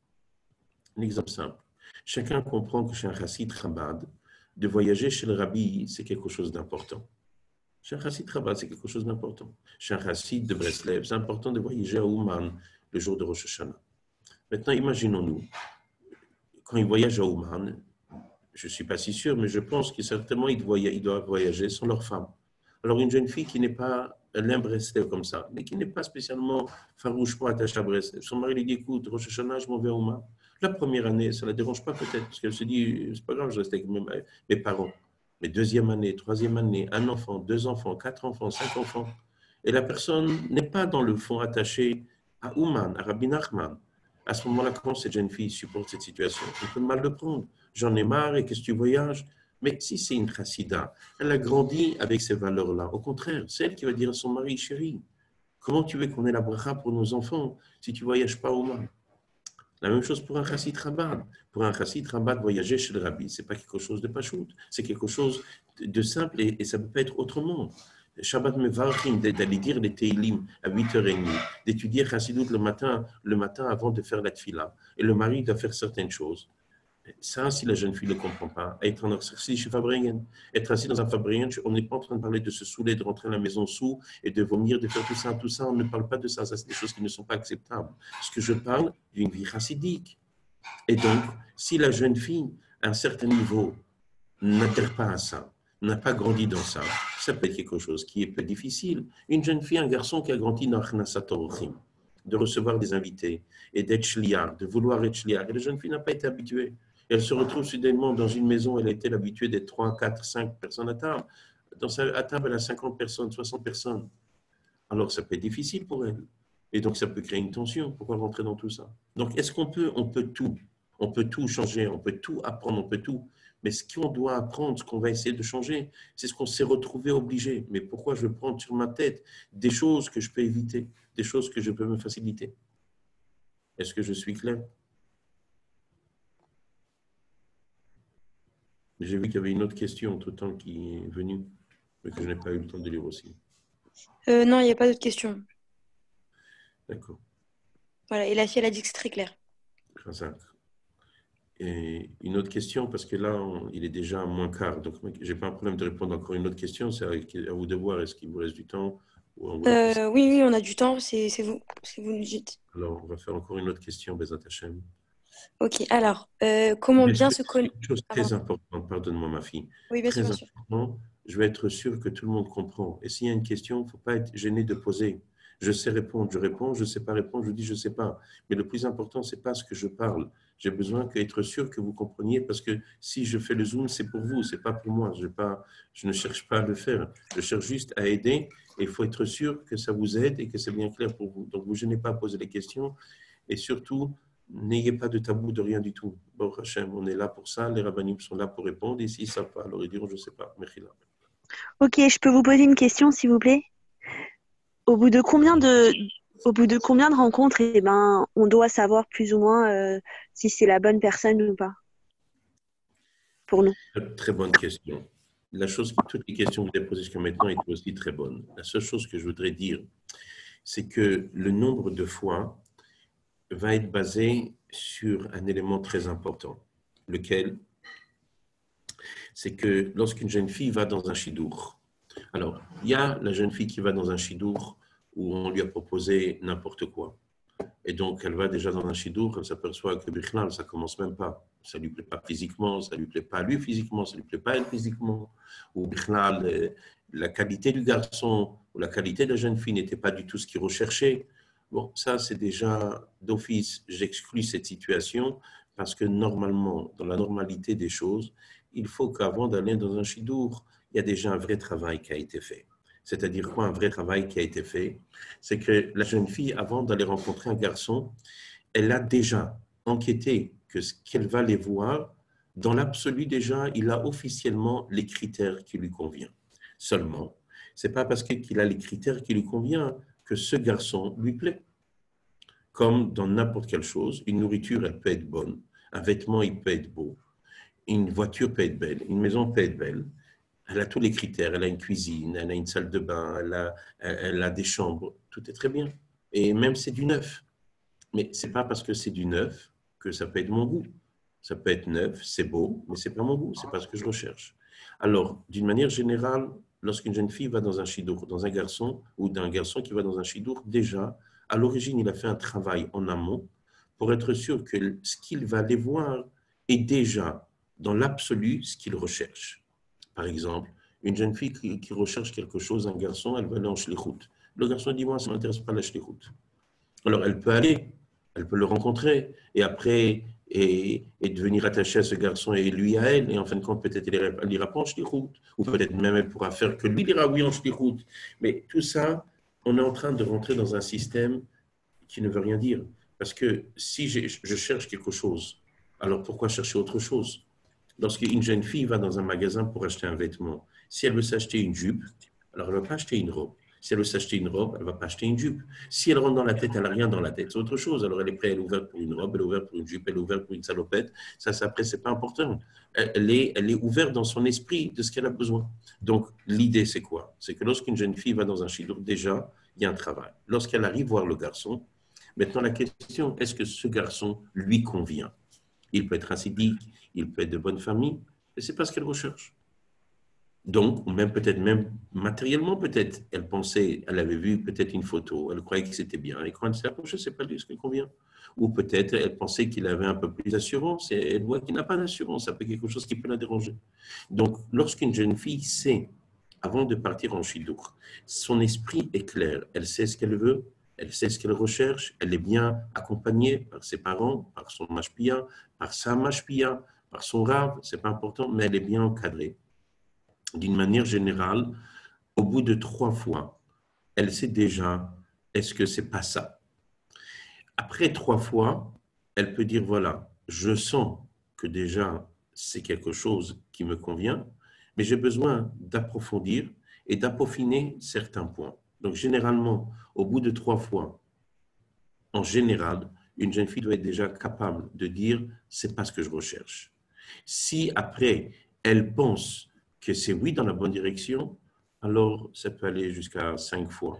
Un exemple simple. Chacun comprend que chez un chassid Chabad, de voyager chez le rabbi, c'est quelque chose d'important. Chez un chassid Chabad, c'est quelque chose d'important. Chez un chassid de Breslev, c'est important de voyager à Ouman le jour de Rosh Hashanah. Maintenant, imaginons-nous, quand ils voyagent à Ouman, je ne suis pas si sûr, mais je pense que certainement ils doivent voyager sans leur femme. Alors, une jeune fille qui n'est pas un Breslev comme ça, mais qui n'est pas spécialement farouchement attachée à Breslev, son mari lui dit, écoute, Rosh Hashanah, je m'en vais à Ouman. La première année, ça ne la dérange pas peut-être, parce qu'elle se dit, c'est pas grave, je reste avec mes parents. Mais deuxième année, troisième année, un enfant, deux enfants, quatre enfants, cinq enfants. Et la personne n'est pas dans le fond attachée à Ouman, à Rabbi Nachman. À ce moment-là, quand cette jeune fille supporte cette situation, elle peut mal le prendre. J'en ai marre et qu'est-ce que tu voyages? Mais si c'est une chassida, elle a grandi avec ces valeurs-là. Au contraire, c'est elle qui va dire à son mari, chérie, comment tu veux qu'on ait la bracha pour nos enfants si tu ne voyages pas au Ouman? La même chose pour un chassid Chabad. Pour un chassid Chabad, voyager chez le rabbi, ce n'est pas quelque chose de pachout, c'est quelque chose de simple et ça ne peut pas être autrement. Shabbat Mevarchim, d'aller dire les Teilim à 8h30, d'étudier Chassidut le matin avant de faire la tfila. Et le mari doit faire certaines choses. Ça, si la jeune fille ne comprend pas, être en exercice chez Fabringen, être assis dans un Fabringen, on n'est pas en train de parler de se saouler, de rentrer à la maison sous et de vomir, de faire tout ça, on ne parle pas de ça, ça c'est des choses qui ne sont pas acceptables. Ce que je parle d'une vie chassidique. Et donc, si la jeune fille, à un certain niveau, n'adhère pas à ça, n'a pas grandi dans ça, ça peut être quelque chose qui est peu difficile. Une jeune fille, un garçon qui a grandi dans Achnasat Orchim, de recevoir des invités et d'être shliach, de vouloir être shliach, et la jeune fille n'a pas été habituée. Elle se retrouve soudainement dans une maison, elle a été habituée d'être 3, 4, 5 personnes à table. À table, elle a 50 personnes, 60 personnes. Alors, ça peut être difficile pour elle. Et donc, ça peut créer une tension. Pourquoi rentrer dans tout ça? Donc, est-ce qu'on peut, on peut tout changer, on peut tout apprendre, on peut tout. Mais ce qu'on doit apprendre, ce qu'on va essayer de changer, c'est ce qu'on s'est retrouvé obligé. Mais pourquoi je veux prendre sur ma tête des choses que je peux éviter, des choses que je peux me faciliter? Est-ce que je suis clair? J'ai vu qu'il y avait une autre question entre-temps qui est venue, mais que je n'ai pas eu le temps de lire aussi. Non, il n'y a pas d'autres questions. D'accord. Voilà, et la fille, elle a dit que c'est très clair. Razak. Et une autre question, parce que là, il est déjà moins quart, donc je n'ai pas un problème de répondre encore une autre question, c'est à vous de voir, est-ce qu'il vous reste du temps ou on va passer. Oui, on a du temps, c'est vous nous dites. Alors, on va faire encore une autre question, Bezat Hashem. Ok, alors, comment bien se connaître? Une chose très importante, pardonne-moi ma fille, Oui, bien sûr, très bien sûr. important, je vais être sûr que tout le monde comprend. Et s'il y a une question, il ne faut pas être gêné de poser. Je sais répondre, je réponds, je ne sais pas répondre, je dis je ne sais pas. Mais le plus important, ce n'est pas ce que je parle. J'ai besoin d'être sûr que vous compreniez parce que si je fais le Zoom, c'est pour vous, ce n'est pas pour moi. Je ne cherche pas à le faire. Je cherche juste à aider et il faut être sûr que ça vous aide et que c'est bien clair pour vous. Donc, vous ne gênez pas à poser les questions et surtout, n'ayez pas de tabou de rien du tout. Bon, Hachem, on est là pour ça, les rabbinim sont là pour répondre et s'ils ne savent pas, alors ils diront je ne sais pas. Mechila. Ok, je peux vous poser une question, s'il vous plaît? Au bout de combien de rencontres, eh ben, on doit savoir plus ou moins si c'est la bonne personne ou pas pour nous? Très bonne question. Toutes les questions que vous avez posées jusqu'à maintenant étaient aussi très bonnes. La seule chose que je voudrais dire, c'est que le nombre de fois va être basé sur un élément très important, lequel, c'est que lorsqu'une jeune fille va dans un chidour, alors, il y a la jeune fille qui va dans un chidour où on lui a proposé n'importe quoi. Et donc, elle va déjà dans un chidour, elle s'aperçoit que Bichlal, ça commence même pas. Ça ne lui plaît pas physiquement, ça ne lui plaît pas à lui physiquement, ça ne lui plaît pas à elle physiquement. Ou Bichlal, la qualité du garçon ou la qualité de la jeune fille n'était pas du tout ce qu'il recherchait. Bon, ça, c'est déjà d'office, j'exclus cette situation parce que normalement, dans la normalité des choses, il faut qu'avant d'aller dans un chidour, il y a déjà un vrai travail qui a été fait. C'est-à-dire quoi, un vrai travail qui a été fait? C'est que la jeune fille, avant d'aller rencontrer un garçon, elle a déjà enquêté que ce qu'elle va aller voir, dans l'absolu déjà, il a officiellement les critères qui lui conviennent. Seulement, ce n'est pas parce qu'il a les critères qui lui conviennent que ce garçon lui plaît. Comme dans n'importe quelle chose, une nourriture, elle peut être bonne, un vêtement, il peut être beau, une voiture peut être belle, une maison peut être belle. Elle a tous les critères. Elle a une cuisine, elle a une salle de bain, elle a des chambres. Tout est très bien. Et même c'est du neuf. Mais ce n'est pas parce que c'est du neuf que ça peut être mon goût. Ça peut être neuf, c'est beau, mais ce n'est pas mon goût, ce n'est pas ce que je recherche. Alors, d'une manière générale, lorsqu'une jeune fille va dans un chidour, dans un garçon, ou d'un garçon qui va dans un chidour, déjà, à l'origine, il a fait un travail en amont pour être sûr que ce qu'il va aller voir est déjà, dans l'absolu, ce qu'il recherche. Par exemple, une jeune fille qui recherche quelque chose, un garçon, elle va aller en shlichut. Le garçon dit, moi, ça ne m'intéresse pas la shlichut. Alors, elle peut aller, elle peut le rencontrer, et après, et devenir attachée à ce garçon et lui à elle, et en fin de compte, peut-être elle ira pas en shlichut, ou peut-être même elle pourra faire que lui ira oui en shlichut. Mais tout ça, on est en train de rentrer dans un système qui ne veut rien dire. Parce que si je cherche quelque chose, alors pourquoi chercher autre chose? Lorsqu'une jeune fille va dans un magasin pour acheter un vêtement, si elle veut s'acheter une jupe, alors elle ne va pas acheter une robe. Si elle veut s'acheter une robe, elle ne va pas acheter une jupe. Si elle rentre dans la tête, elle n'a rien dans la tête, c'est autre chose. Alors elle est prête, elle est ouverte pour une robe, elle est ouverte pour une jupe, elle est ouverte pour une salopette. Ça, après, ce n'est pas important. Elle est ouverte dans son esprit de ce qu'elle a besoin. Donc, l'idée, c'est quoi? C'est que lorsqu'une jeune fille va dans un chidour, déjà, il y a un travail. Lorsqu'elle arrive voir le garçon, maintenant, la question, est-ce que ce garçon lui convient? Il peut être acidique, il peut être de bonne famille, mais ce n'est pas ce qu'elle recherche. Donc, ou même peut-être, même matériellement peut-être, elle pensait, elle avait vu peut-être une photo, elle croyait que c'était bien, et quand elle s'est approchée, c'est pas lui ce qui convient. Ou peut-être, elle pensait qu'il avait un peu plus d'assurance, et elle voit qu'il n'a pas d'assurance, ça peut être quelque chose qui peut la déranger. Donc, lorsqu'une jeune fille sait, avant de partir en chidour, son esprit est clair, elle sait ce qu'elle veut, elle sait ce qu'elle recherche, elle est bien accompagnée par ses parents, par son mashpia, par sa mashpia, par son rave, c'est pas important, mais elle est bien encadrée. D'une manière générale, au bout de 3 fois, elle sait déjà, est-ce que c'est pas ça? Après 3 fois, elle peut dire, voilà, je sens que déjà c'est quelque chose qui me convient, mais j'ai besoin d'approfondir et d'appeaufiner certains points. Donc généralement, au bout de 3 fois, en général, une jeune fille doit être déjà capable de dire, c'est pas ce que je recherche. Si après, elle pense que c'est oui dans la bonne direction, alors ça peut aller jusqu'à 5 fois.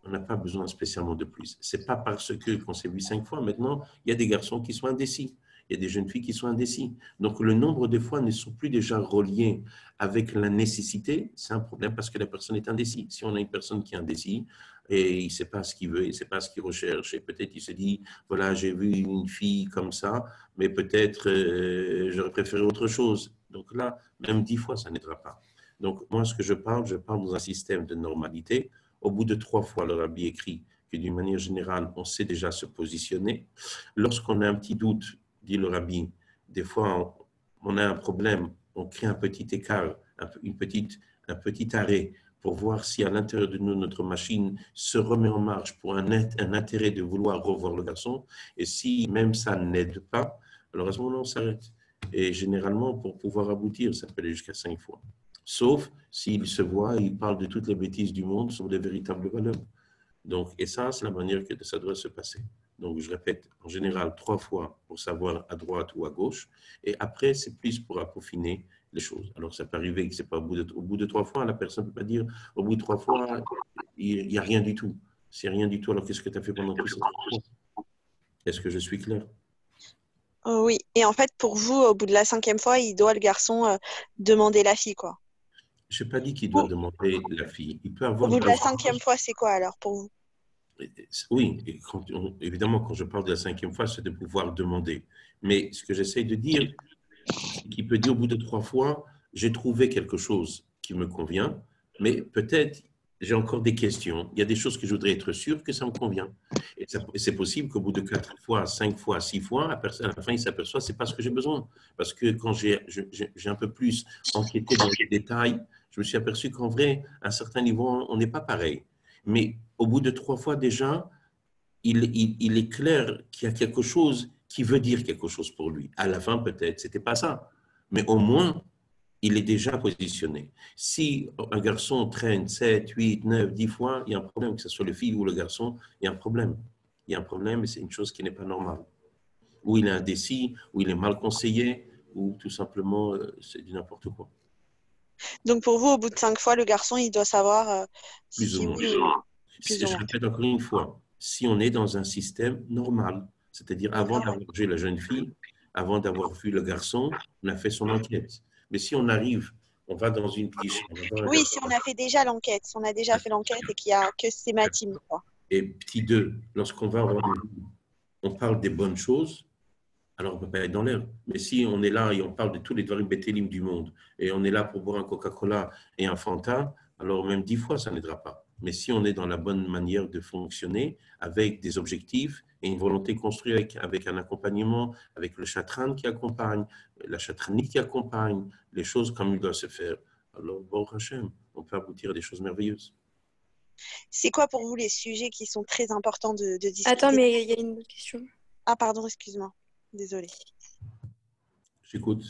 On n'a pas besoin spécialement de plus. Ce n'est pas parce qu'on s'est vu 5 fois. Maintenant, il y a des garçons qui sont indécis. Il y a des jeunes filles qui sont indécis. Donc, le nombre de fois ne sont plus déjà reliés avec la nécessité. C'est un problème parce que la personne est indécise. Si on a une personne qui est indécise et il ne sait pas ce qu'il veut, il ne sait pas ce qu'il recherche, et peut-être il se dit, voilà, j'ai vu une fille comme ça, mais peut-être j'aurais préféré autre chose. Donc là, même 10 fois, ça n'aidera pas. Donc, moi, ce que je parle dans un système de normalité. Au bout de 3 fois, le rabbi écrit que d'une manière générale, on sait déjà se positionner. Lorsqu'on a un petit doute, dit le rabbi, des fois, on a un problème, on crée un petit écart, un petit arrêt pour voir si à l'intérieur de nous, notre machine se remet en marche pour un intérêt de vouloir revoir le garçon. Et si même ça n'aide pas, alors à ce moment-là, on s'arrête. Et généralement, pour pouvoir aboutir, ça peut aller jusqu'à 5 fois. Sauf s'il se voit et il parle de toutes les bêtises du monde sur les véritables valeurs. Donc, et ça, c'est la manière que ça doit se passer. Donc, je répète, en général, 3 fois pour savoir à droite ou à gauche. Et après, c'est plus pour peaufiner les choses. Alors, ça peut arriver que c'est pas au bout de 3 fois, la personne ne peut pas dire, au bout de 3 fois, il n'y a rien du tout. C'est rien du tout. Alors, qu'est-ce que tu as fait pendant tout ces 3 fois? Est-ce que je suis clair? Oui, et en fait, pour vous, au bout de la 5e fois, il doit, le garçon, demander la fille, quoi. Je n'ai pas dit qu'il doit demander la fille. Il peut Au avoir bout de la besoin. 5e fois, c'est quoi alors pour vous? Oui, et évidemment, quand je parle de la 5e fois, c'est de pouvoir demander. Mais ce que j'essaie de dire, c'est qu'il peut dire au bout de 3 fois, j'ai trouvé quelque chose qui me convient, mais peut-être j'ai encore des questions. Il y a des choses que je voudrais être sûr que ça me convient. Et c'est possible qu'au bout de 4 fois, 5 fois, 6 fois, à la fin, il s'aperçoit que ce n'est pas ce que j'ai besoin. Parce que quand j'ai un peu plus enquêté dans les détails, je me suis aperçu qu'en vrai, à un certain niveau, on n'est pas pareil. Mais au bout de 3 fois déjà, il est clair qu'il y a quelque chose qui veut dire quelque chose pour lui. À la fin, peut-être, ce n'était pas ça. Mais au moins, il est déjà positionné. Si un garçon traîne 7, 8, 9, 10 fois, il y a un problème, que ce soit le fille ou le garçon, il y a un problème. Il y a un problème et c'est une chose qui n'est pas normale. Ou il est indécis, ou il est mal conseillé, ou tout simplement, c'est du n'importe quoi. Donc pour vous, au bout de 5 fois, le garçon, il doit savoir Plus ou si moins. oui, plus ou Je moins. répète encore une fois, si on est dans un système normal, c'est-à-dire avant D'accord. d'avoir vu la jeune fille, avant d'avoir vu le garçon, on a fait son enquête. Mais si on arrive, on va dans une cliché, on va voir un Oui, garçon. si on a fait déjà l'enquête, si on a déjà fait l'enquête et qu'il y a que c'est ma team, quoi. Et petit 2, lorsqu'on va au rendez-vous, on parle des bonnes choses, alors on ne peut pas être dans l'air. Mais si on est là et on parle de tous les dvarim bétélim du monde, et on est là pour boire un Coca-Cola et un Fanta, alors même 10 fois, ça n'aidera pas. Mais si on est dans la bonne manière de fonctionner, avec des objectifs et une volonté construite, avec un accompagnement, avec le chatran qui accompagne, la chatranie qui accompagne, les choses comme il doit se faire, alors, bon Hachem, on peut aboutir à des choses merveilleuses. C'est quoi pour vous les sujets qui sont très importants de Attends, discuter? mais il y a une autre question. Ah, pardon, excuse-moi. Désolée. J'écoute.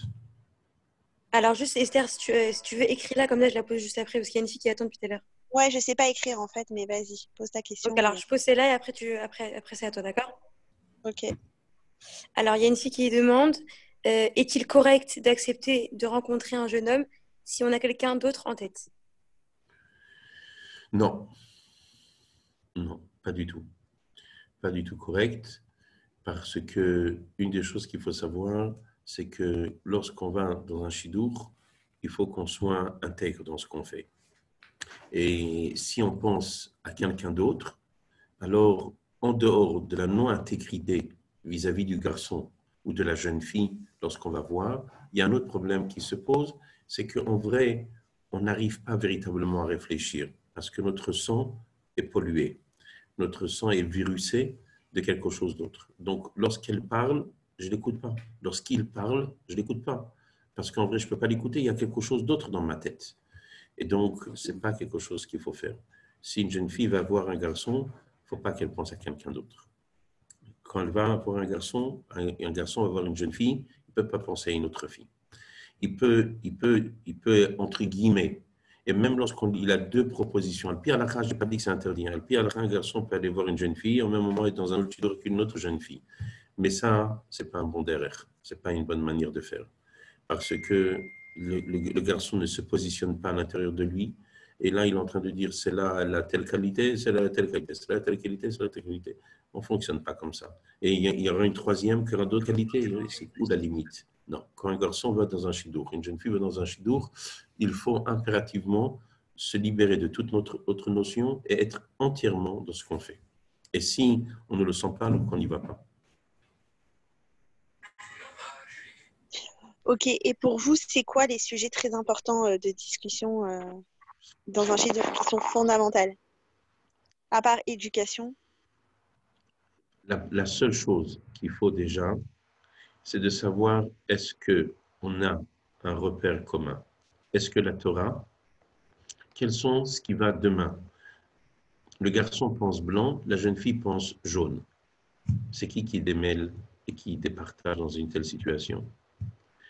Alors, juste, Esther, si tu veux, écris-la comme ça, je la pose juste après, parce qu'il y a une fille qui attend depuis tout à l'heure. Ouais, je sais pas écrire en fait, mais vas-y, pose ta question. Donc, alors, je pose celle-là et après, après c'est à toi, d'accord? Ok. Alors, il y a une fille qui demande, est-il correct d'accepter de rencontrer un jeune homme si on a quelqu'un d'autre en tête? Non, non, pas du tout. Pas du tout correct, parce que une des choses qu'il faut savoir, c'est que lorsqu'on va dans un chidour, il faut qu'on soit intègre dans ce qu'on fait. Et si on pense à quelqu'un d'autre, alors en dehors de la non-intégrité vis-à-vis du garçon ou de la jeune fille, lorsqu'on va voir, il y a un autre problème qui se pose, c'est qu'en vrai, on n'arrive pas véritablement à réfléchir, parce que notre sang est pollué, notre sang est virusé de quelque chose d'autre. Donc, lorsqu'elle parle, je ne l'écoute pas. Lorsqu'il parle, je ne l'écoute pas. Parce qu'en vrai, je ne peux pas l'écouter, il y a quelque chose d'autre dans ma tête. Et donc, ce n'est pas quelque chose qu'il faut faire. Si une jeune fille va voir un garçon, il ne faut pas qu'elle pense à quelqu'un d'autre. Quand elle va voir un garçon va voir une jeune fille, il ne peut pas penser à une autre fille. Il peut entre guillemets, et même lorsqu'il a deux propositions, le pire à la je n'ai pas dit que c'est interdit, le pire à la un garçon peut aller voir une jeune fille, au même moment être dans un autre tuteur qu'une autre jeune fille. Mais ça, ce n'est pas un bon derrière, ce n'est pas une bonne manière de faire. Parce que le garçon ne se positionne pas à l'intérieur de lui, et là, il est en train de dire, c'est là, elle a telle qualité, c'est là, la telle qualité, c'est là, telle qualité, c'est là, telle qualité. On ne fonctionne pas comme ça. Et il y aura une troisième qui aura d'autres qualités, c'est où la limite? Non, quand un garçon va dans un chidour, une jeune fille va dans un chidour, il faut impérativement se libérer de toute notre autre notion et être entièrement dans ce qu'on fait. Et si on ne le sent pas, donc on n'y va pas. Ok, et pour vous, c'est quoi les sujets très importants de discussion dans un chiffre qui sont fondamentales? À part éducation. La seule chose qu'il faut déjà, c'est de savoir est-ce qu'on a un repère commun. Est-ce que la Torah, quels sont ce qui va demain? Le garçon pense blanc, la jeune fille pense jaune. C'est qui démêle et qui départage dans une telle situation?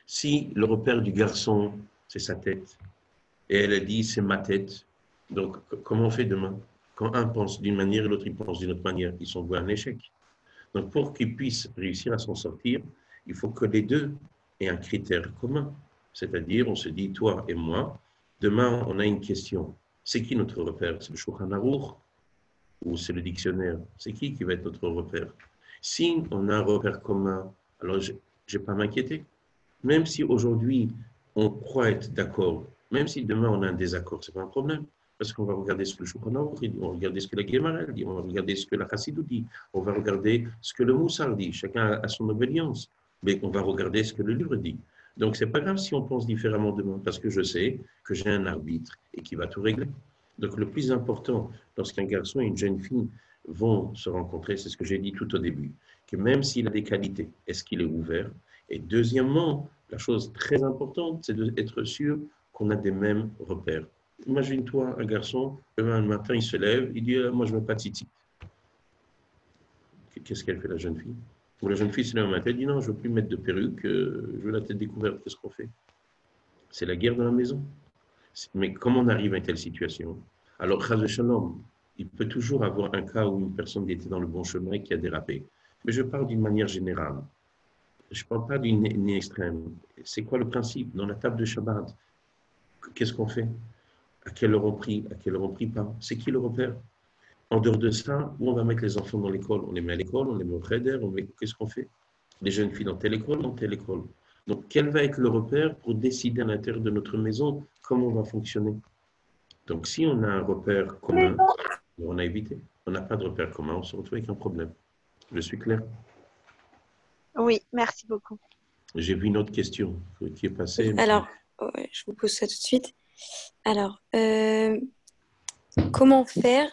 Si le repère du garçon, c'est sa tête, et elle a dit c'est ma tête, donc comment on fait demain? Quand un pense d'une manière et l'autre il pense d'une autre manière, ils sont voués à un échec. Donc pour qu'ils puissent réussir à s'en sortir, il faut que les deux aient un critère commun. C'est-à-dire, on se dit, toi et moi, demain on a une question. C'est qui notre repère? C'est le Shulchan Aruch ou c'est le dictionnaire? C'est qui va être notre repère? Si on a un repère commun, alors je n'ai pas à m'inquiéter. Même si aujourd'hui, on croit être d'accord, même si demain on a un désaccord, ce n'est pas un problème. Parce qu'on va regarder ce que le Shulchan Aruch dit, on va regarder ce que la Gemara dit, on va regarder ce que la Chassidou dit, on va regarder ce que le Moussar dit, chacun a son obédience, mais on va regarder ce que le livre dit. Donc, ce n'est pas grave si on pense différemment demain, parce que je sais que j'ai un arbitre et qui va tout régler. Donc, le plus important, lorsqu'un garçon et une jeune fille vont se rencontrer, c'est ce que j'ai dit tout au début, que même s'il a des qualités, est-ce qu'il est ouvert? Et deuxièmement, la chose très importante, c'est d'être sûr qu'on a des mêmes repères. Imagine-toi un garçon, demain le matin, il se lève, il dit moi, je ne veux pas de tzitzit. Qu'est-ce qu'elle fait, la jeune fille? Ou la jeune fille se lève un matin, elle dit non, je ne veux plus mettre de perruque, je veux la tête découverte, qu'est-ce qu'on fait? C'est la guerre dans la maison. Mais comment on arrive à une telle situation? Alors, Chaz Shalom, il peut toujours avoir un cas où une personne était dans le bon chemin et qui a dérapé. Mais je parle d'une manière générale. Je ne parle pas d'une extrême. C'est quoi le principe? Dans la table de Shabbat, qu'est-ce qu'on fait? À quelle heure on prie? À quelle heure on prie pas? C'est qui le repère? En dehors de ça, où on va mettre les enfants dans l'école? On les met à l'école, on les met au Kheder, qu'est-ce qu'on fait? Les jeunes filles dans telle école, dans telle école. Donc, quel va être le repère pour décider à l'intérieur de notre maison comment on va fonctionner? Donc, si on a un repère commun, on a évité. On n'a pas de repère commun, on se retrouve avec un problème. Je suis clair? Oui, merci beaucoup. J'ai vu une autre question qui est passée. Alors, ouais, je vous pose ça tout de suite. Alors, comment faire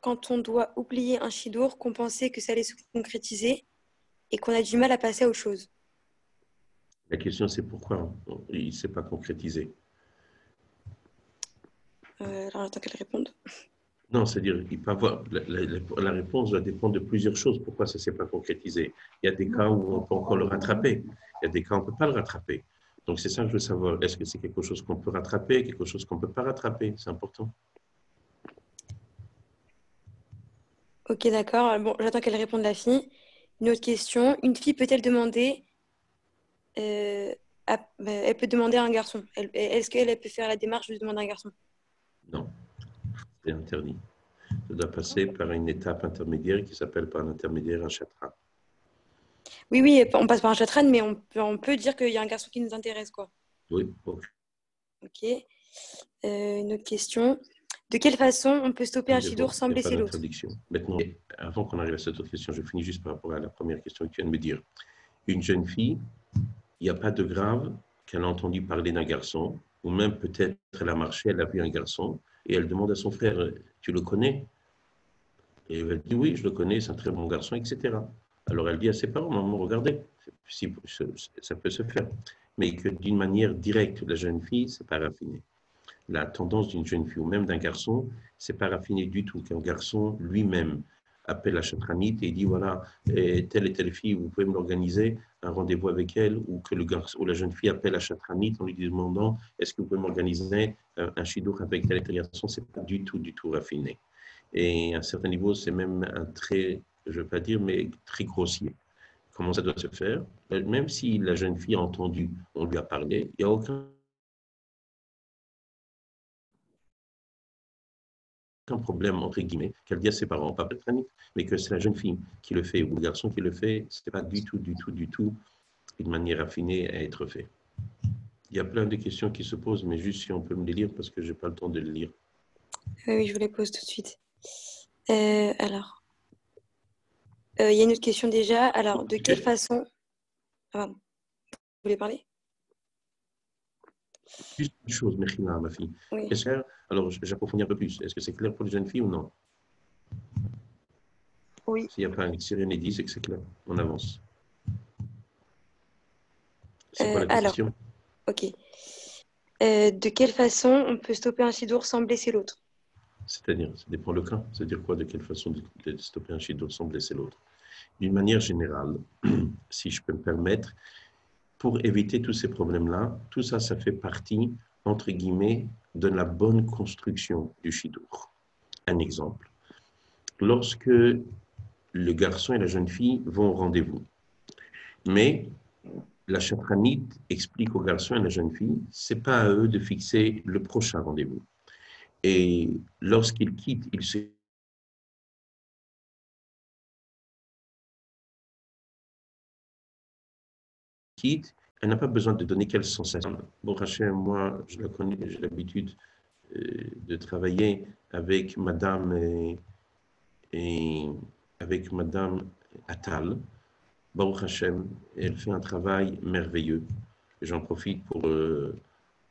quand on doit oublier un chidour, qu'on pensait que ça allait se concrétiser et qu'on a du mal à passer à autre chose? La question, c'est pourquoi il ne s'est pas concrétisé. Alors, j'attends qu'elle réponde. Non, c'est-à-dire qu'il peut avoir la réponse va dépendre de plusieurs choses. Pourquoi ça ne s'est pas concrétisé? Il y a des cas où on peut encore le rattraper. Il y a des cas où on ne peut pas le rattraper. Donc, c'est ça que je veux savoir. Est-ce que c'est quelque chose qu'on peut rattraper, quelque chose qu'on ne peut pas rattraper? C'est important. Ok, d'accord. Bon, j'attends qu'elle réponde, la fille. Une autre question. Une fille peut-elle demander elle peut demander à un garçon. Est-ce qu'elle peut faire la démarche de demander à un garçon? Non, c'est interdit. Ça doit passer par une étape intermédiaire qui s'appelle par l'intermédiaire un chatra. Oui, oui, on passe par un chatran, mais on peut dire qu'il y a un garçon qui nous intéresse, quoi. Oui, ok. Ok. Une autre question. De quelle façon on peut stopper un chidour sans Il n'y a pas blesser l'autre? d'interdiction. Maintenant, avant qu'on arrive à cette autre question, je finis juste par rapport à la première question que tu viens de me dire. Une jeune fille, il n'y a pas de grave qu'elle a entendu parler d'un garçon, ou même peut-être elle a marché, elle a vu un garçon, et elle demande à son frère, tu le connais? Et elle dit, oui, je le connais, c'est un très bon garçon, etc. Alors elle dit à ses parents, maman, regardez, ça peut se faire. Mais que d'une manière directe, la jeune fille, c'est pas raffiné. La tendance d'une jeune fille ou même d'un garçon, c'est pas raffiné du tout. Qu'un garçon lui-même appelle la chatranite et dit voilà, telle et telle fille, vous pouvez me l'organiser, un rendez-vous avec elle, ou que le garçon ou la jeune fille appelle la chatranite en lui demandant est-ce que vous pouvez m'organiser un chidour avec tel et tel garçon, c'est pas du tout raffiné. Et à un certain niveau, c'est même un très, je ne veux pas dire, mais très grossier. Comment ça doit se faire? Même si la jeune fille a entendu, on lui a parlé, il n'y a aucun problème, entre guillemets, qu'elle dit à ses parents, pas peut-être, mais que c'est la jeune fille qui le fait ou le garçon qui le fait, ce n'est pas du tout une manière affinée à être fait. Il y a plein de questions qui se posent, mais juste si on peut me les lire parce que je n'ai pas le temps de les lire. Oui, je vous les pose tout de suite. Alors, il y a une autre question déjà. Alors, de quelle façon... Ah, pardon. Vous voulez parler? Juste une chose, Mechina, ma fille. Oui. Alors, j'approfondis un peu plus. Est-ce que c'est clair pour les jeunes filles ou non? Oui. S'il n'y a pas un sirénédie, c'est que c'est clair. On avance. C'est quoi la question? Alors, ok. De quelle façon on peut stopper un chidour sans blesser l'autre? C'est-à-dire, ça dépend le cas. C'est-à-dire quoi? De quelle façon de stopper un chidour sans blesser l'autre? D'une manière générale, si je peux me permettre, pour éviter tous ces problèmes-là, tout ça, ça fait partie, entre guillemets, de la bonne construction du chidour. Un exemple. Lorsque le garçon et la jeune fille vont au rendez-vous, mais la chatranite explique au garçon et à la jeune fille, c'est pas à eux de fixer le prochain rendez-vous. Et lorsqu'ils quittent, ils se quittent, elle n'a pas besoin de donner quelle sensation. Bon, Rachel, moi, je la connais, j'ai l'habitude de travailler avec Madame et avec Madame Attal. Baruch Hashem, elle fait un travail merveilleux. J'en profite pour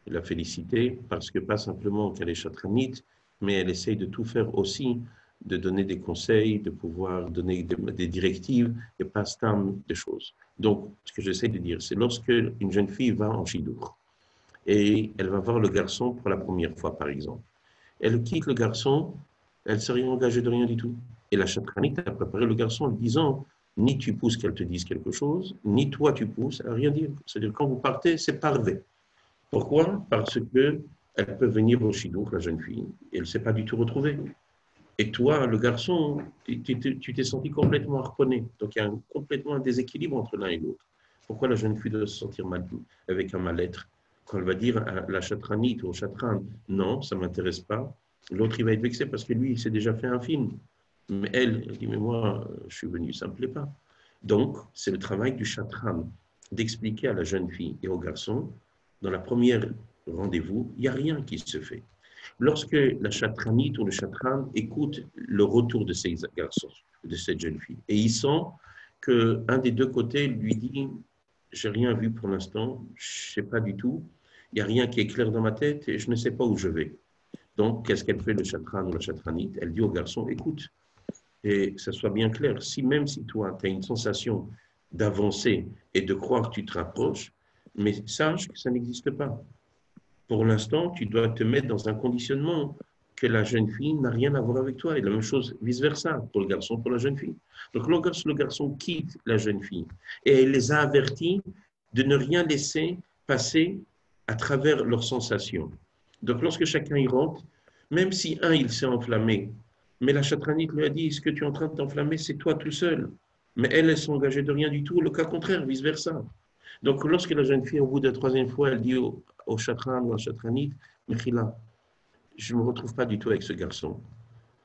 la féliciter parce que pas simplement qu'elle est chatranite, mais elle essaye de tout faire aussi, de donner des conseils, de pouvoir donner des directives et pas tant de choses. Donc, ce que j'essaie de dire, c'est lorsque une jeune fille va en chidour et elle va voir le garçon pour la première fois, par exemple. Elle quitte le garçon, elle ne s'est rien engagée de rien du tout. Et la chatranite a préparé le garçon en lui disant ni tu pousses qu'elle te dise quelque chose, ni toi tu pousses, elle n'a rien dire. C'est-à-dire quand vous partez, c'est parvé. Pourquoi? Parce que elle peut venir au chidouk, la jeune fille, et elle ne s'est pas du tout retrouvée. Et toi, le garçon, tu t'es senti complètement harponné. Donc il y a complètement un déséquilibre entre l'un et l'autre. Pourquoi la jeune fille doit se sentir mal, avec un mal-être? quand elle va dire à la chatranite ou au chatran, non, ça ne m'intéresse pas, l'autre, il va être vexé parce que lui, il s'est déjà fait un film. Mais elle dit, mais moi, je suis venu, ça ne me plaît pas. Donc, c'est le travail du chatran d'expliquer à la jeune fille et au garçon, dans la première rendez-vous, il n'y a rien qui se fait. Lorsque la chatranite ou le chatran écoute le retour de ces garçons, de cette jeune fille, et il sent qu'un des deux côtés lui dit, j'ai rien vu pour l'instant, je ne sais pas du tout, il n'y a rien qui est clair dans ma tête et je ne sais pas où je vais. Donc, qu'est-ce qu'elle fait, le chatran ou la chatranite? Elle dit au garçon, écoute, et que ça soit bien clair, si même si toi, tu as une sensation d'avancer et de croire que tu te rapproches, mais sache que ça n'existe pas. Pour l'instant, tu dois te mettre dans un conditionnement que la jeune fille n'a rien à voir avec toi. Et la même chose, vice-versa, pour le garçon, pour la jeune fille. Donc, le garçon quitte la jeune fille et il les a avertis de ne rien laisser passer à travers leurs sensations. Donc, lorsque chacun y rentre, même si il s'est enflammé, mais la chatranite lui a dit, ce que tu es en train de t'enflammer, c'est toi tout seul. Mais elle s'est engagée de rien du tout, le cas contraire, vice-versa. Donc, lorsque la jeune fille, au bout de la troisième fois, elle dit au chatran ou à la chatranite, Mechila, je ne me retrouve pas du tout avec ce garçon.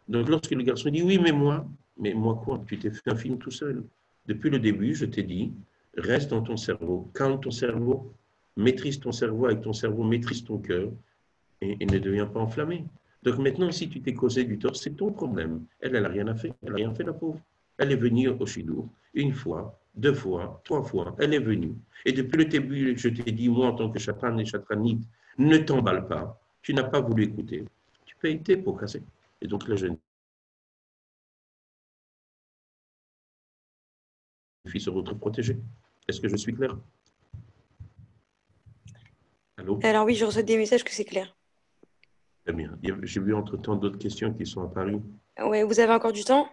Donc, lorsque le garçon dit, oui, mais moi quoi? Tu t'es fait un film tout seul. Depuis le début, je t'ai dit, reste dans ton cerveau, calme ton cerveau, maîtrise ton cerveau, avec ton cerveau, maîtrise ton cœur et ne deviens pas enflammé. Donc maintenant, si tu t'es causé du tort, c'est ton problème. Elle n'a rien fait. Elle n'a rien fait, la pauvre. Elle est venue au Chidour une fois, deux fois, trois fois. Elle est venue. Et depuis le début, je t'ai dit, moi, en tant que chatran et chatranite, ne t'emballe pas. Tu n'as pas voulu écouter. Tu payes tes pots cassés. Et donc, la jeune fille se retrouve protégée. Est-ce que je suis clair? Allô? Alors oui, je reçois des messages que c'est clair. Très bien. J'ai vu entre-temps d'autres questions qui sont apparues. Ouais, vous avez encore du temps?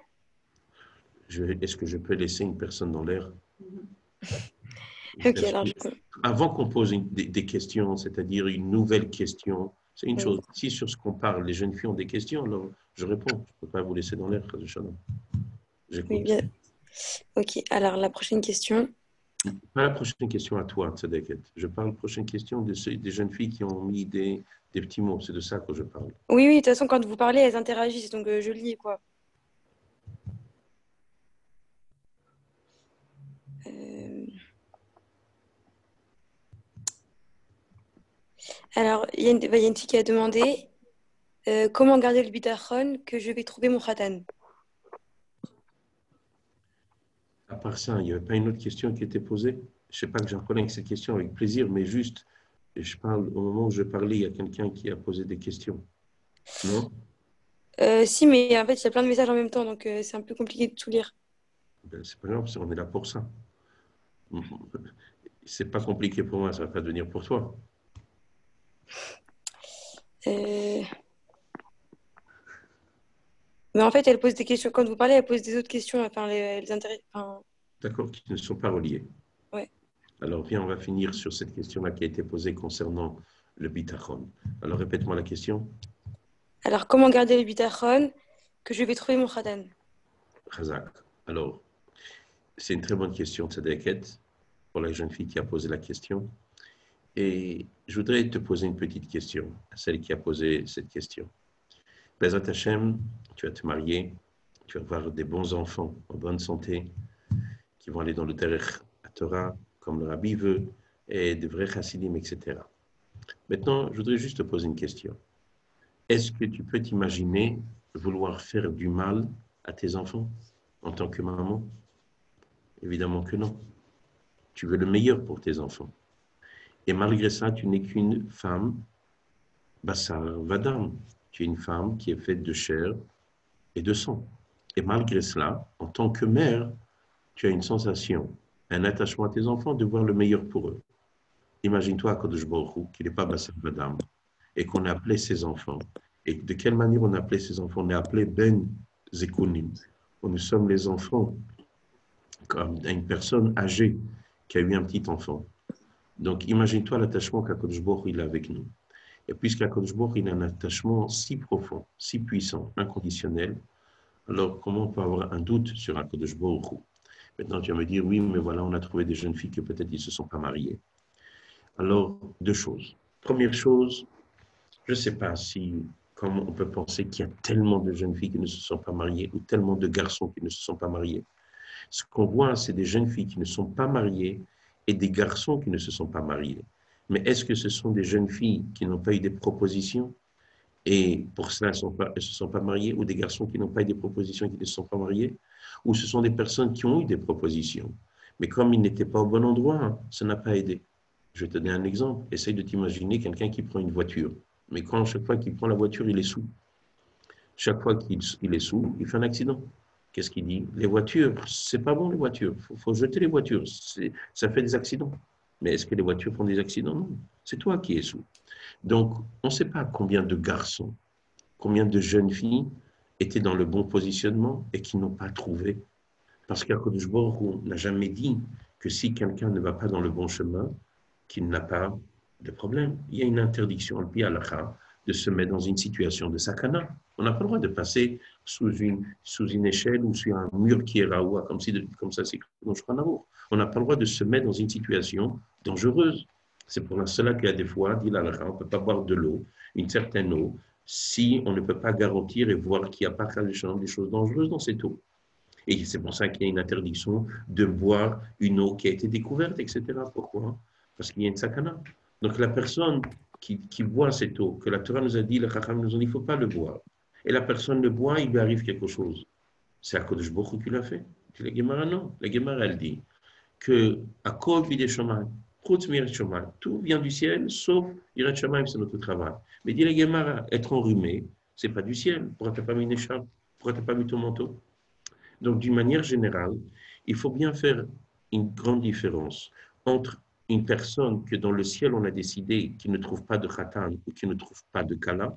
Est-ce que je peux laisser une personne dans l'air? Ok, alors Avant qu'on pose des questions, c'est-à-dire une nouvelle question, c'est une oui. chose. Si sur ce qu'on parle, les jeunes filles ont des questions, alors je réponds. Je ne peux pas vous laisser dans l'air, j'écoute. Oui, bien. Ok, alors la prochaine question. Pas la prochaine question à toi, Tzedeket. Je parle prochaine question des jeunes filles qui ont mis des petits mots. C'est de ça que je parle. Oui, de toute façon, quand vous parlez, elles interagissent, donc je lis, quoi. Alors, il y a une fille qui a demandé comment garder le bitachon que je vais trouver mon khatan. À part ça, il n'y avait pas une autre question qui était posée? Je ne sais pas que j'en connais avec cette question avec plaisir, mais juste, je parle au moment où je parlais, il y a quelqu'un qui a posé des questions. Non? Si, mais en fait, il y a plein de messages en même temps, donc c'est un peu compliqué de tout lire. Ben, c'est pas grave, on est là pour ça. C'est pas compliqué pour moi, ça va pas devenir pour toi. Mais en fait, elle pose des questions. Quand vous parlez, elle pose des autres questions. Enfin, les intérêts. Enfin, D'accord, qui ne sont pas reliés. ouais. Alors, viens, on va finir sur cette question-là qui a été posée concernant le bitachon. Alors, répète-moi la question. Alors, comment garder le bitachon que je vais trouver mon khatan? Razak. Alors, c'est une très bonne question, Tzedeket, pour la jeune fille qui a posé la question. Et je voudrais te poser une petite question, à celle qui a posé cette question. Bezrat Hashem, tu vas te marier, tu vas avoir des bons enfants en bonne santé, qui vont aller dans le Derech à Torah, comme le Rabbi veut, et de vrais chassidim, etc. Maintenant, je voudrais juste te poser une question. Est-ce que tu peux t'imaginer vouloir faire du mal à tes enfants en tant que maman? Évidemment que non. Tu veux le meilleur pour tes enfants. Et malgré ça, tu n'es qu'une femme, Bassar Vadam. Tu es une femme qui est faite de chair et de sang. Et malgré cela, en tant que mère, tu as une sensation, un attachement à tes enfants de voir le meilleur pour eux. Imagine-toi à Kodesh Baruch Hu, qu'il n'est pas Bassar Vadam, et qu'on a appelé ses enfants. Et de quelle manière on a appelé ses enfants? On a appelé Ben Zekunim. Nous sommes les enfants, comme une personne âgée qui a eu un petit enfant. Donc, imagine-toi l'attachement qu'Akadosh Baruch Hu il a avec nous. Et puisqu'Akadosh Baruch Hu il a un attachement si profond, si puissant, inconditionnel, alors comment on peut avoir un doute sur Akadosh Baruch Hu? Maintenant, tu vas me dire, oui, mais voilà, on a trouvé des jeunes filles que peut-être ils ne se sont pas mariées. Alors, deux choses. Première chose, je ne sais pas comment on peut penser qu'il y a tellement de jeunes filles qui ne se sont pas mariées ou tellement de garçons qui ne se sont pas mariés. Ce qu'on voit, c'est des jeunes filles qui ne sont pas mariées et des garçons qui ne se sont pas mariés. Mais est-ce que ce sont des jeunes filles qui n'ont pas eu des propositions et pour cela elles ne se sont pas mariées, ou des garçons qui n'ont pas eu des propositions et qui ne se sont pas mariés, ou ce sont des personnes qui ont eu des propositions, mais comme ils n'étaient pas au bon endroit, ça n'a pas aidé. Je vais te donner un exemple. Essaye de t'imaginer quelqu'un qui prend une voiture, mais chaque fois qu'il prend la voiture, il est sous. Chaque fois qu'il est sous, il fait un accident. Qu'est-ce qu'il dit? Les voitures, c'est pas bon les voitures. Faut jeter les voitures. Ça fait des accidents. Mais est-ce que les voitures font des accidents? Non. C'est toi qui es sous. Donc, on ne sait pas combien de garçons, combien de jeunes filles étaient dans le bon positionnement et qui n'ont pas trouvé. Parce qu'Akadosh Baruch Hu n'a jamais dit que si quelqu'un ne va pas dans le bon chemin, qu'il n'a pas de problème. Il y a une interdiction, al pi halakha, de se mettre dans une situation de sakana. On n'a pas le droit de passer sous une échelle ou sur un mur qui est raoua, comme ça c'est dans le Shulchan Aruch. On n'a pas le droit de se mettre dans une situation dangereuse. C'est pour cela qu'il y a des fois, dit l'halakha, on ne peut pas boire de l'eau, une certaine eau, si on ne peut pas garantir et voir qu'il n'y a pas des choses dangereuses dans cette eau. Et c'est pour ça qu'il y a une interdiction de boire une eau qui a été découverte, etc. Pourquoi? Parce qu'il y a une sakana. Donc la personne qui boit cette eau, que la Torah nous a dit, le Chacham nous a dit, il ne faut pas le boire. Et la personne le boit, il lui arrive quelque chose. C'est Akadosh Baruch Hu qui l'a fait. La Gemara, non. La Gemara, elle dit que à cause du Shamaim, tout vient du ciel, sauf Yirat Shamaim, c'est notre travail. Mais dit la Gemara, être enrhumé, ce n'est pas du ciel. Pourquoi tu n'as pas mis une écharpe? Pourquoi tu n'as pas mis ton manteau? Donc, d'une manière générale, il faut bien faire une grande différence entre une personne que dans le ciel on a décidé qui ne trouve pas de khatan ou qui ne trouve pas de kala,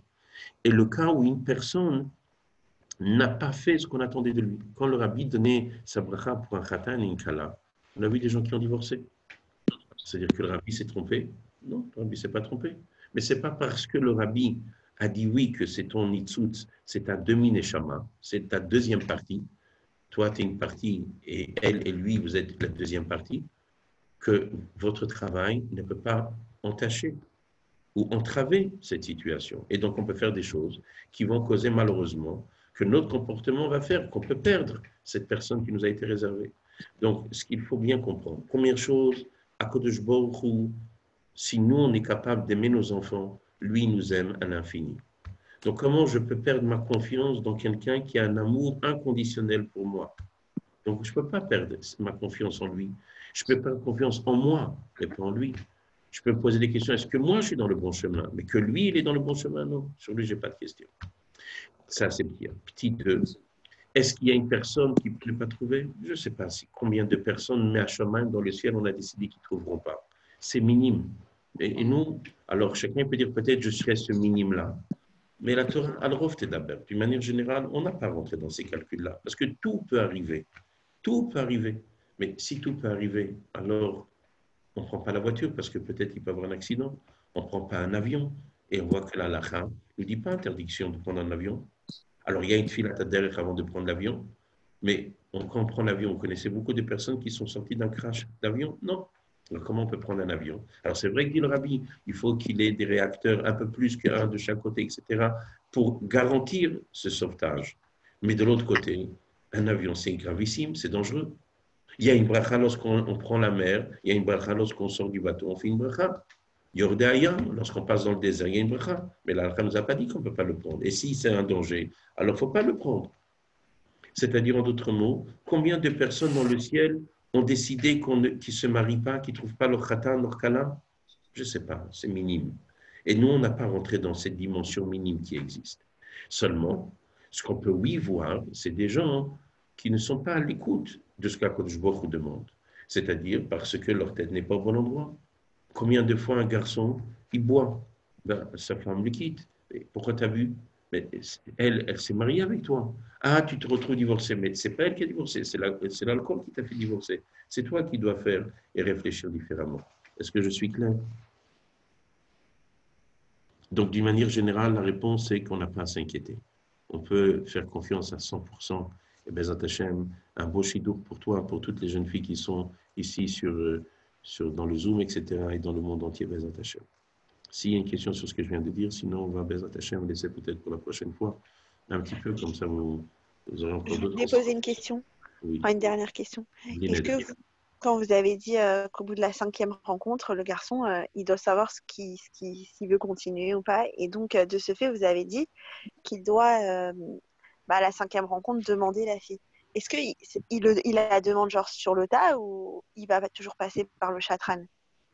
et le cas où une personne n'a pas fait ce qu'on attendait de lui. Quand le rabbi donnait sa bracha pour un khatan et une kala, on a vu des gens qui ont divorcé. C'est-à-dire que le rabbi s'est trompé? Non, le rabbi ne s'est pas trompé. Mais ce n'est pas parce que le rabbi a dit oui que c'est ton nitzutz, c'est ta demi-neshama, c'est ta deuxième partie. Toi, tu es une partie et elle et lui, vous êtes la deuxième partie, que votre travail ne peut pas entacher ou entraver cette situation. Et donc, on peut faire des choses qui vont causer malheureusement que notre comportement va faire qu'on peut perdre cette personne qui nous a été réservée. Donc, ce qu'il faut bien comprendre, première chose, Akadosh Baruch Hu, si nous, on est capable d'aimer nos enfants, lui nous aime à l'infini. Donc, comment je peux perdre ma confiance dans quelqu'un qui a un amour inconditionnel pour moi? Donc, je ne peux pas perdre ma confiance en lui. Je peux perdre confiance en moi, mais pas en lui. Je peux me poser des questions. Est-ce que moi, je suis dans le bon chemin? Mais que lui, il est dans le bon chemin? Non. Sur lui, je n'ai pas de questions. Ça, c'est pire. Petit 2. Est-ce qu'il y a une personne qui ne peut pas trouver? Je ne sais pas combien de personnes, mais à chemin dans le ciel, on a décidé qu'ils ne trouveront pas. C'est minime. Et nous, alors chacun peut dire peut-être je serai ce minime-là. Mais la Torah, d'abord, d'une manière générale, on n'a pas rentré dans ces calculs-là. Parce que tout peut arriver. Tout peut arriver. Mais si tout peut arriver, alors on ne prend pas la voiture parce que peut-être il peut y avoir un accident. On ne prend pas un avion. Et on voit que la halakha ne dit pas interdiction de prendre un avion. Alors il y a une file à derrière avant de prendre l'avion. Mais quand on prend l'avion, on connaissait beaucoup de personnes qui sont sorties d'un crash d'avion? Non. Alors, comment on peut prendre un avion? Alors, c'est vrai que dit le rabbi, il faut qu'il ait des réacteurs un peu plus qu'un de chaque côté, etc., pour garantir ce sauvetage. Mais de l'autre côté, un avion, c'est gravissime, c'est dangereux. Il y a une bracha lorsqu'on prend la mer, il y a une bracha lorsqu'on sort du bateau, on fait une bracha. Yordéaya, lorsqu'on passe dans le désert, il y a une bracha. Mais la halakha ne nous a pas dit qu'on ne peut pas le prendre. Et si c'est un danger, alors il ne faut pas le prendre. C'est-à-dire, en d'autres mots, combien de personnes dans le ciel ont décidé qu'ils ne se marient pas, qu'ils ne trouvent pas leur khatan, leur kala? Je ne sais pas, c'est minime. Et nous, on n'a pas rentré dans cette dimension minime qui existe. Seulement, ce qu'on peut, oui, voir, c'est des gens qui ne sont pas à l'écoute de ce qu'Akadosh Baruch Hu demande. C'est-à-dire parce que leur tête n'est pas au bon endroit. Combien de fois un garçon, il boit, sa femme le quitte. Et pourquoi tu as vu? Mais elle s'est mariée avec toi. Ah, tu te retrouves divorcé, mais ce n'est pas elle qui a divorcé, c'est l'alcool qui t'a fait divorcer. C'est toi qui dois faire et réfléchir différemment. Est-ce que je suis clair? Donc, d'une manière générale, la réponse est qu'on n'a pas à s'inquiéter. On peut faire confiance à 100%. Et Bezat Hashem, un beau chidouk pour toi, pour toutes les jeunes filles qui sont ici sur dans le Zoom, etc., et dans le monde entier, Bezat Hashem. S'il y a une question sur ce que je viens de dire, sinon on va Bezat Hashem laisser peut-être pour la prochaine fois, un petit peu, comme ça vous aurez encore Je d'autres voulais poser une question, Oui, enfin une dernière question. Est-ce Lynette. que quand vous avez dit qu'au bout de la 5e rencontre, le garçon, il doit savoir s'il veut continuer ou pas, et donc de ce fait, vous avez dit qu'il doit, à la 5e rencontre, demander la fille. Est-ce qu'il la demande genre sur le tas ou il va toujours passer par le chatran?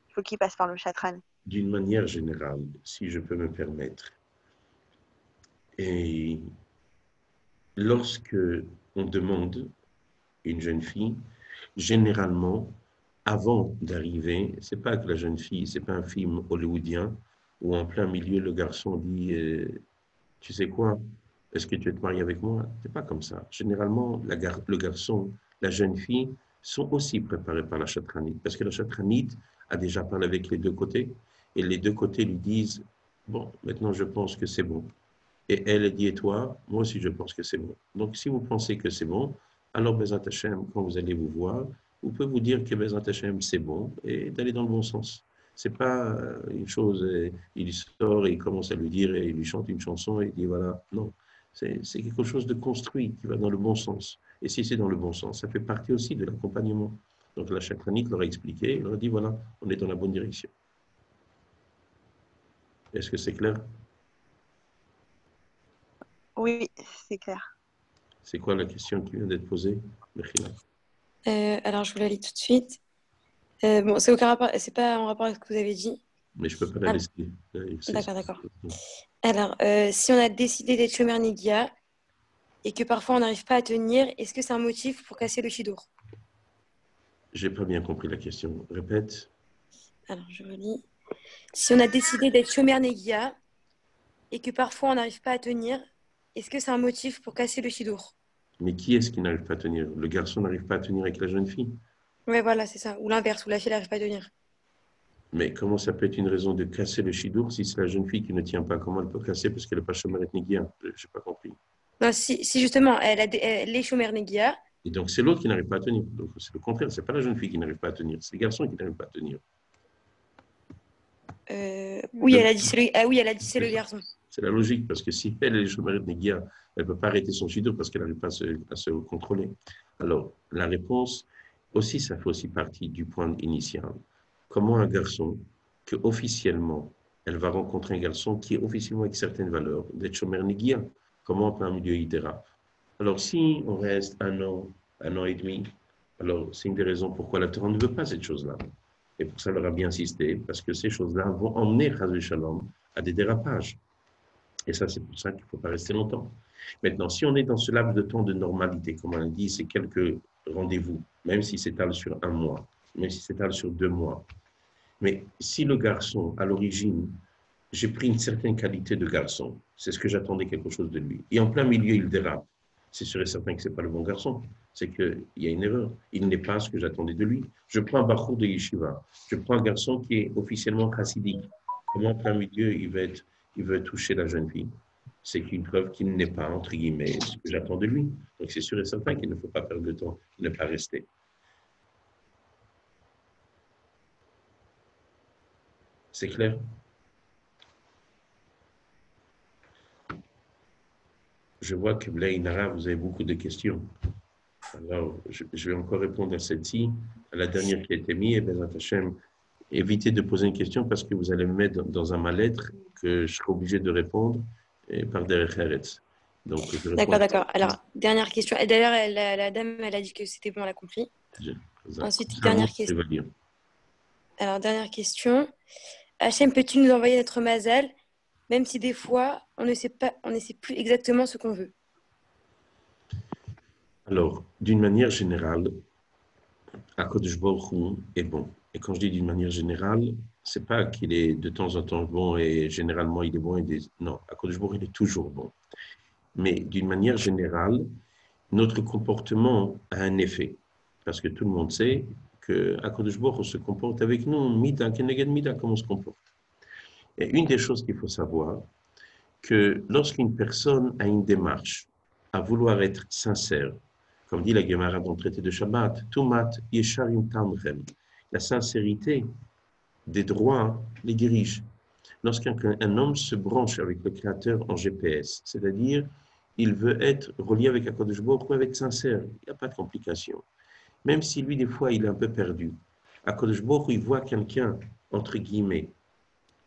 Il faut qu'il passe par le chatran. D'une manière générale, si je peux me permettre, et lorsque on demande une jeune fille, généralement, avant d'arriver, c'est pas que la jeune fille, c'est pas un film hollywoodien où en plein milieu le garçon dit tu sais quoi, est-ce que tu veux te marier avec moi? C'est pas comme ça. Généralement, le garçon, la jeune fille sont aussi préparés par la chatranite parce que la chatranite a déjà parlé avec les deux côtés et les deux côtés lui disent bon, maintenant je pense que c'est bon. Et elle dit, et toi, moi aussi je pense que c'est bon. Donc si vous pensez que c'est bon, alors Bezat Hashem, quand vous allez vous voir, vous pouvez vous dire que Bezat Hashem c'est bon et d'aller dans le bon sens. C'est pas une chose, il sort et il commence à lui dire et il lui chante une chanson et il dit voilà, non. C'est quelque chose de construit qui va dans le bon sens. Et si c'est dans le bon sens, ça fait partie aussi de l'accompagnement. Donc la chakranite leur a expliqué, il leur a dit voilà, on est dans la bonne direction. Est-ce que c'est clair? Oui, c'est clair. C'est quoi la question qui vient d'être posée, Mechila? Alors, je vous la lis tout de suite. Bon, c'est aucun rapport, c'est pas en rapport avec ce que vous avez dit. Mais je ne peux pas la laisser. D'accord. Alors, si on a décidé d'être Shomer Negia et que parfois on n'arrive pas à tenir, est-ce que c'est un motif pour casser le Shidour? Je n'ai pas bien compris la question. Répète. Alors, je relis. Si on a décidé d'être Shomer Negia et que parfois on n'arrive pas à tenir, est-ce que c'est un motif pour casser le Shidour? Mais qui est-ce qui n'arrive pas à tenir? Le garçon n'arrive pas à tenir avec la jeune fille? Ouais, voilà, c'est ça. Ou l'inverse, où la fille n'arrive pas à tenir. Mais comment ça peut être une raison de casser le shidour si c'est la jeune fille qui ne tient pas? Comment elle peut casser parce qu'elle n'est pas chômeur Negia? Je n'ai pas compris. Non, si justement, elle est Shomer Negia. Et donc c'est l'autre qui n'arrive pas à tenir. Donc c'est le contraire. C'est pas la jeune fille qui n'arrive pas à tenir. C'est le garçon qui n'arrive pas à tenir. Oui, elle a dit c'est le garçon. C'est la logique parce que si elle est chômeur Negia, elle ne peut pas arrêter son shidour parce qu'elle n'arrive pas à se contrôler. Alors la réponse aussi, ça fait aussi partie du point initial. Comment un garçon, que officiellement, elle va rencontrer un garçon qui est officiellement avec certaines valeurs, d'être chômeur Negia, comment on peut un milieu y dérape? Alors, si on reste un an et demi, alors c'est une des raisons pourquoi la Torah ne veut pas cette chose-là. Et pour ça, elle aura bien insisté, parce que ces choses-là vont emmener Chazé Shalom à des dérapages. Et ça, c'est pour ça qu'il ne faut pas rester longtemps. Maintenant, si on est dans ce laps de temps de normalité, comme on l'a dit, c'est quelques rendez-vous, même si c'est s'étale sur un mois, même si c'est s'étale sur 2 mois. Mais si le garçon, à l'origine, j'ai pris une certaine qualité de garçon, c'est ce que j'attendais quelque chose de lui, et en plein milieu, il dérape, c'est sûr et certain que ce n'est pas le bon garçon. C'est qu'il y a une erreur. Il n'est pas ce que j'attendais de lui. Je prends un bachour de yeshiva. Je prends un garçon qui est officiellement chassidique. Comment en plein milieu, il veut toucher la jeune fille? C'est une preuve qu'il n'est pas, entre guillemets, ce que j'attends de lui. Donc c'est sûr et certain qu'il ne faut pas perdre de temps, ne pas rester. C'est clair? Je vois que Blainara, vous avez beaucoup de questions. Alors, je vais encore répondre à celle-ci, à la dernière qui a été mise. Et Bezat Hashem, évitez de poser une question parce que vous allez me mettre dans un mal-être que je serai obligé de répondre par derrière Eretz. Donc, D'accord. Alors, dernière question. Et d'ailleurs, la dame, elle a dit que c'était bon, elle a compris. Ensuite, dernière question. Alors, dernière question. Hachem, peux-tu nous envoyer notre mazal, même si des fois, on ne sait plus exactement ce qu'on veut? Alors, d'une manière générale, HaKadosh Baruch Hu est bon. Et quand je dis d'une manière générale, c'est pas qu'il est de temps en temps bon et généralement il est bon. Non, HaKadosh Baruch Hu, il est toujours bon. Mais d'une manière générale, notre comportement a un effet. Parce que tout le monde sait que HaKadosh Baruch Hu se comporte avec nous, mida, keneged mida, comment on se comporte. Et une des choses qu'il faut savoir, que lorsqu'une personne a une démarche à vouloir être sincère, comme dit la Gemara dans le traité de Shabbat, Tumat Yesharim Tamchem, La sincérité des droits les dirige. Lorsqu'un homme se branche avec le Créateur en GPS, c'est-à-dire il veut être relié avec Akadosh Baruch Hu, avec sincère, il n'y a pas de complication. Même si lui, des fois, il est un peu perdu. Akadosh Baruch Hu, il voit quelqu'un, entre guillemets,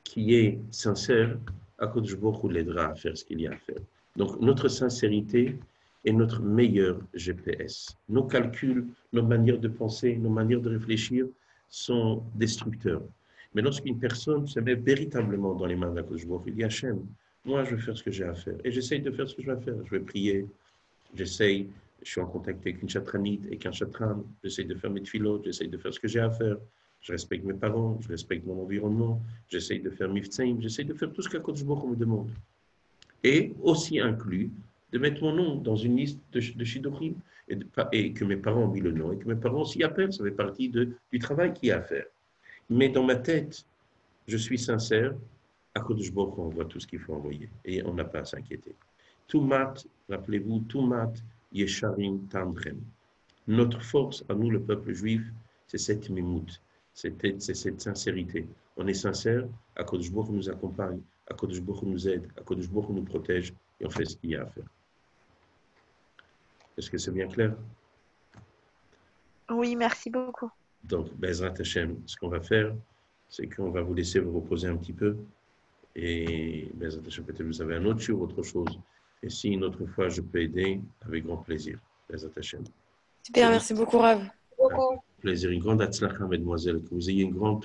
qui est sincère, Akadosh Baruch Hu l'aidera à faire ce qu'il y a à faire. Donc, notre sincérité est notre meilleur GPS. Nos calculs, nos manières de penser, nos manières de réfléchir sont destructeurs. Mais lorsqu'une personne se met véritablement dans les mains d'Akadosh Baruch Hu, il dit Hachem, moi, je vais faire ce que j'ai à faire. Et j'essaye de faire ce que je vais faire. Je vais prier, j'essaye, je suis en contact avec une chatranite, avec un chatran, j'essaye de faire mes tfilotes, j'essaye de faire ce que j'ai à faire. Je respecte mes parents, je respecte mon environnement, j'essaye de faire miftsaim, j'essaye de faire tout ce qu'Akadosh Baruch Hu me demande. Et aussi inclus de mettre mon nom dans une liste de Shidorim et que mes parents ont mis le nom et que mes parents s'y appellent, ça fait partie du travail qu'il y a à faire. Mais dans ma tête, je suis sincère, Akadosh Baruch Hu envoie tout ce qu'il faut envoyer et on n'a pas à s'inquiéter. Tumat, rappelez-vous, Tumat Yesharim Tandrem. Notre force à nous, le peuple juif, c'est cette mimout, c'est cette sincérité. On est sincère, Akadosh Baruch Hu nous accompagne, Akadosh Baruch Hu nous aide, Akadosh Baruch Hu nous protège et on fait ce qu'il y a à faire. Est-ce que c'est bien clair? Oui, merci beaucoup. Donc, Bezrat Hashem, ce qu'on va faire, c'est qu'on va vous laisser vous reposer un petit peu. Et Bezrat Hashem, peut-être vous avez un autre sur autre chose. Et si une autre fois je peux aider, avec grand plaisir. Bezrat Hashem. Super, merci beaucoup, Rav. Plaisir, une grande atzlacha, mesdemoiselles, que vous ayez une grande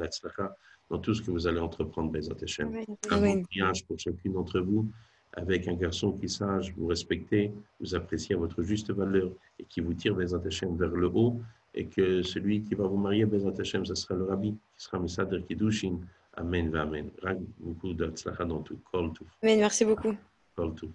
atzlacha dans tout ce que vous allez entreprendre, Bezrat Hashem. Un bon mariage pour chacune d'entre vous, avec un garçon qui sache vous respecter, vous apprécier à votre juste valeur et qui vous tire, Bezrat Hashem, vers le haut, et que celui qui va vous marier, Bezrat Hashem, ce sera le Rabbi, qui sera Mesader Kiddushin. Amen, va amen. Beaucoup d'atzlacha dans tout. Kol tout. Amen, merci beaucoup. Kol tout.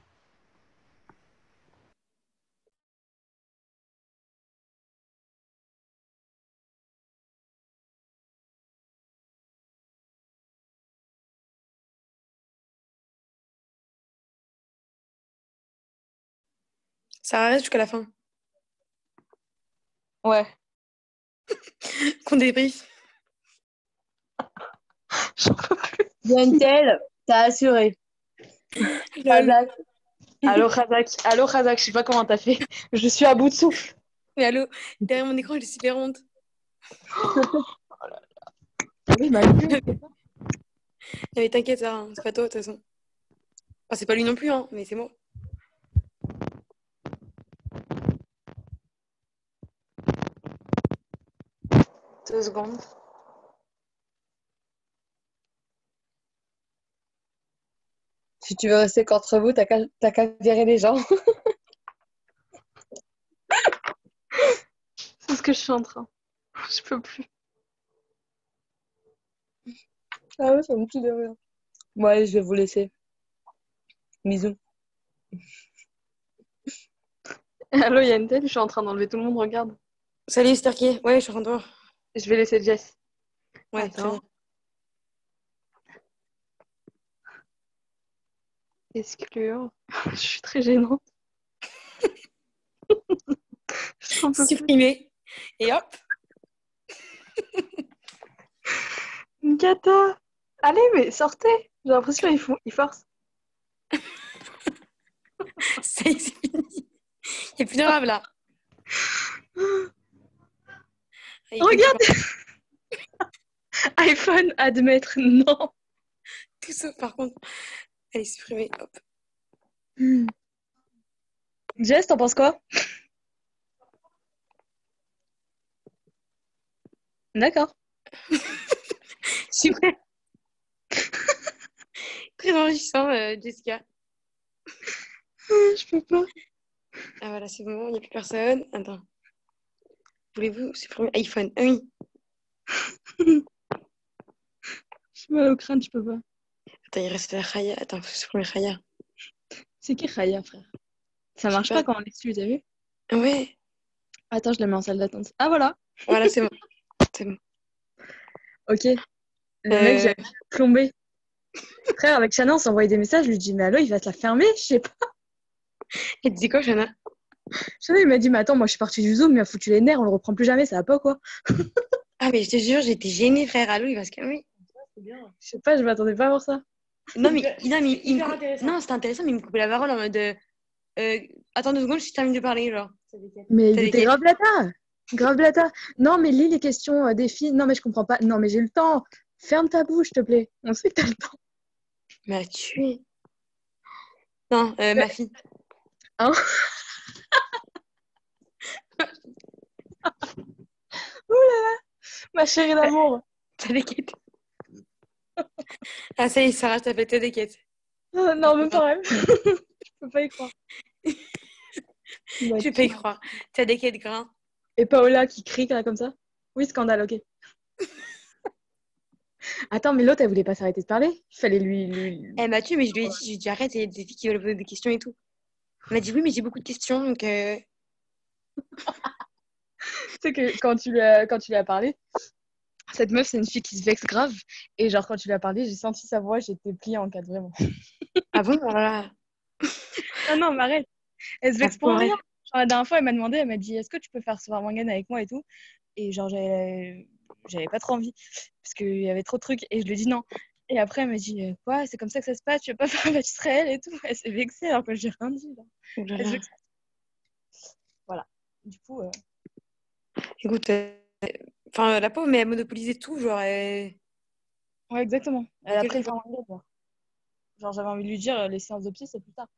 Ça reste jusqu'à la fin. Ouais. Qu'on débriefe. Yantel, t'as assuré. Lol. Razak. Allô Razak, je sais pas comment t'as fait. Je suis à bout de souffle. Mais allô, derrière mon écran, j'ai super honte. Oui, ma gueule. Mais t'inquiète, Sarah, c'est pas toi, de toute façon. Enfin, c'est pas lui non plus, hein, mais c'est moi. Deux secondes. Si tu veux rester qu'entre vous, t'as qu'à virer les gens. C'est ce que je suis en train. Je peux plus. Ah ouais, ça me tue de rire. Bon, allez, je vais vous laisser. Bisous. Allô Yantel, je suis en train d'enlever tout le monde, regarde. Salut, Sterky. Ouais, je suis en train de voir. Je vais laisser Jess. Ouais, Attends. très bien. Exclure. Je suis très gênante. Je t'en peux plus. Supprimer. Et hop. Gata. Allez, mais sortez. J'ai l'impression qu'ils forcent. Ça y est, c'est fini. Il n'y a plus de rave là. Allez, Regarde. iPhone, admettre, non. tout ça, par contre. Allez, supprimer. Hop. Jess, t'en penses quoi? D'accord. Super. Très enrichissant, Jessica. Je peux pas. Ah voilà, c'est bon, il n'y a plus personne. Attends. Voulez-vous supprimer iPhone? Ah oui. J'ai mal au crâne, je peux pas. Attends, il reste la Raya. Attends, faut supprimer Raya. C'est qui Raya, frère? Ça Je marche sais pas pas. quand on est dessus, t'as vu? Ouais. Attends, je la mets en salle d'attente. Ah voilà. Voilà, c'est bon. C'est bon. Ok. Le mec, j'avais plombé. Frère, avec Shannon, on s'est envoyé des messages, je lui dis, mais allô, il va te la fermer? Je sais pas. Et tu dis quoi, Shana? Je sais, il m'a dit, mais attends, moi je suis partie du Zoom, il m'a foutu les nerfs, on le reprend plus jamais, ça va pas quoi. Ah, mais je te jure, j'étais gênée, frère. Allô, il va se calmer. Je sais pas, je m'attendais pas à voir ça. Non, mais, Hyper- non, mais il me hyper cou- intéressant. non, c'était intéressant, mais il me coupait la parole en mode euh, attends 2 secondes, je termine de parler, genre. Mais T'as il des était quêtes. grave blata. Grave blata. Non, mais lis les questions des filles. Non, mais je comprends pas. Non, mais j'ai le temps. Ferme ta bouche, s'il te plaît. On sait que t'as le temps. M'a tué. Non, ma fille. Hein. Ma chérie d'amour. T'as des quêtes. Ah, ça y est, Sarah, je t'appelle, t'as des quêtes. Non, même pas. Je peux pas y croire. Je vais pas y croire. T'as des quêtes grains. Et Paola qui crie là, comme ça. Oui, scandale, ok. Attends, mais l'autre, elle voulait pas s'arrêter de parler. Il fallait lui... Elle m'a tué, mais je lui ai dit arrête, il y a des filles qui veulent poser des questions et tout. Elle m'a dit oui, mais j'ai beaucoup de questions, donc Tu sais que quand tu lui as parlé, cette meuf, c'est une fille qui se vexe grave. Et genre, quand tu lui as parlé, j'ai senti sa voix, j'étais pliée en quatre, vraiment. ah bon, voilà. Non, mais arrête. Elle se vexe Ah, pour ouais. rien. Genre, la dernière fois, elle m'a demandé, elle m'a dit, est-ce que tu peux faire Soir Morgane avec moi et tout. Et genre, j'avais pas trop envie. Parce qu'il y avait trop de trucs. Et je lui ai dit non. Et après, elle m'a dit, quoi, c'est comme ça que ça se passe, tu veux pas faire Match Israël et tout. Elle s'est vexée alors que j'ai rien dit. Là. Oh là Elle se là. vexe. Voilà. Du coup, Écoute, enfin, la pauvre, mais elle monopolisait tout, genre. ouais, exactement. Elle a Quel pris le genre. temps de genre, j'avais envie de lui dire, les séances de psy, c'est plus tard.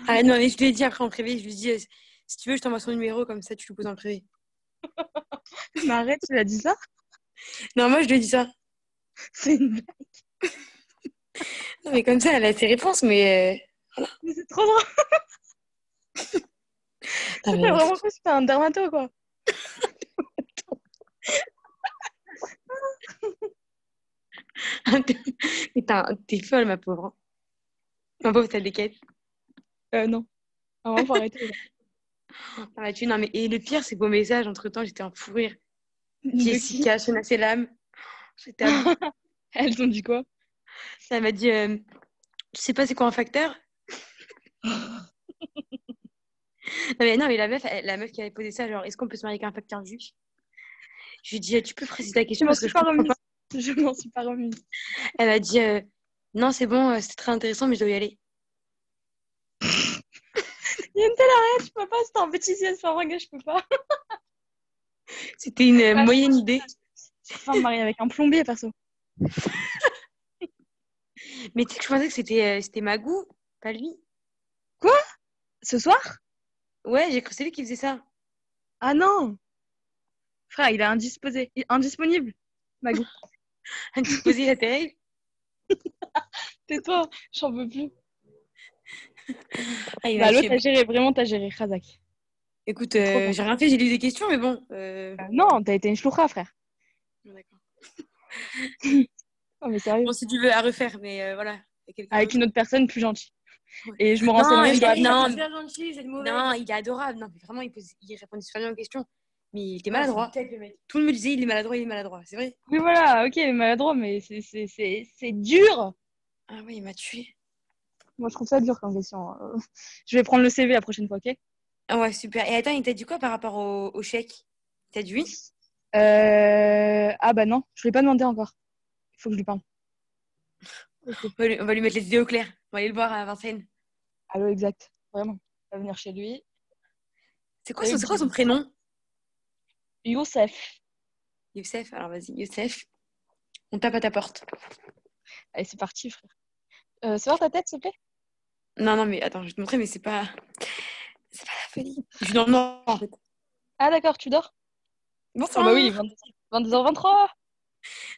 Ah non, mais je lui ai dit après en privé, je lui ai dit si tu veux, je t'envoie son numéro, comme ça tu le poses en privé. Mais arrête, tu l'as dit ça. Non, moi je lui ai dit ça. C'est une... Non, mais comme ça, elle a ses réponses, mais. Mais c'est trop drôle. Non, T'as mais... vraiment cru que c'était un dermato, quoi. mais t'es folle, ma pauvre. Ma pauvre, t'as des quêtes. Non. Vraiment, faut arrêter. Ah, bah, non, mais et le pire, c'est qu'au message, entre-temps, j'étais en fou rire. De qui Jessica, Shona Selam. J'étais à bout. Elles t'ont dit quoi? Elle m'a dit tu sais pas c'est quoi un facteur? Non, mais la meuf qui avait posé ça, genre, est-ce qu'on peut se marier avec un facteur juif? Je lui ai dit, tu peux préciser ta Je question m'en parce que suis je pas comprends remise. pas. Je m'en suis pas remise. Elle m'a dit, non, c'est bon, c'était très intéressant, mais je dois y aller. Yentel, arrête, je peux pas, c'était un petit ciel sur un gars, je peux pas. C'était une moyenne idée. J'ai faim de marier avec un plombier, perso. Mais tu sais que je pensais que c'était Magou, pas lui. Ce soir? Ouais, j'ai cru que c'est lui qui faisait ça. Ah non! Frère, il est indisponible, Magou. Indisposé, la terrible. Tais-toi, j'en peux plus. Ah, il Bah, m'a l'autre, tué. t'as géré, vraiment, t'as géré, Khazak. Écoute, C'est trop bien. j'ai rien fait, j'ai lu des questions, mais bon. Non, t'as été une chloucha, frère. D'accord. Oh, mais sérieux. Bon, si tu veux, à refaire, mais voilà. Il y a quelqu'un Avec d'autre. une autre personne plus gentille. Ouais. Et je me Non, renseignerai il sur a- la... non, C'est bien gentil, c'est le mauvais. non, il est adorable. Non, mais vraiment, il répondait super bien aux questions. Mais il était Non, c'est maladroit. une tête, le mec. Tout le monde me disait, il est maladroit, c'est vrai. Oui, voilà, ok, maladroit, mais c'est dur. Ah ouais, il m'a tué. Moi, je trouve ça dur comme question. Je vais prendre le CV la prochaine fois, ok? Ah ouais, super. Et attends, il t'a dit quoi par rapport au chèque? Il t'a dit oui? Ah bah non, je ne l'ai pas demandé encore. Il faut que je lui parle. Ok. On va lui mettre les idées au clair. On va aller le voir à Vincennes. Allô, exact. Vraiment. On va venir chez lui. C'est quoi son prénom? Youssef. Youssef. Alors vas-y, Youssef. On tape à ta porte. Allez, c'est parti, frère. C'est voir ta tête, s'il te plaît? Non, mais attends, je vais te montrer, mais c'est pas la folie. Je suis dans le noir, en fait. Ah d'accord, tu dors? Bonsoir. Ah bah oui, 22h23.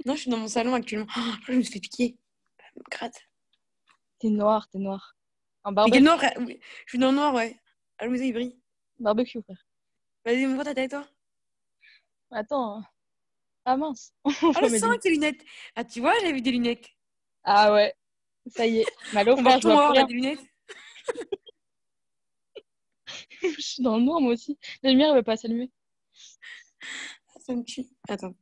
Non, je suis dans mon salon actuellement. Oh, je me suis fait piquer. Elle me gratte. T'es noir, t'es noir. Un Mais barbecue. quel noir, frère? Oui, je suis dans le noir, ouais. À la maison, il brille. Barbecue, frère. Vas-y, montre ta tête, toi. Attends. Ah mince. Oh, Faut le mettre sang des- avec tes lunettes. Ah, tu vois, j'avais vu des lunettes. Ah ouais. Ça y est. Malo, On frère, voit je tout vois noir, plus là, rien. des lunettes. Je suis dans le noir, moi aussi. La lumière, elle veut pas s'allumer. Ça me tue. Attends.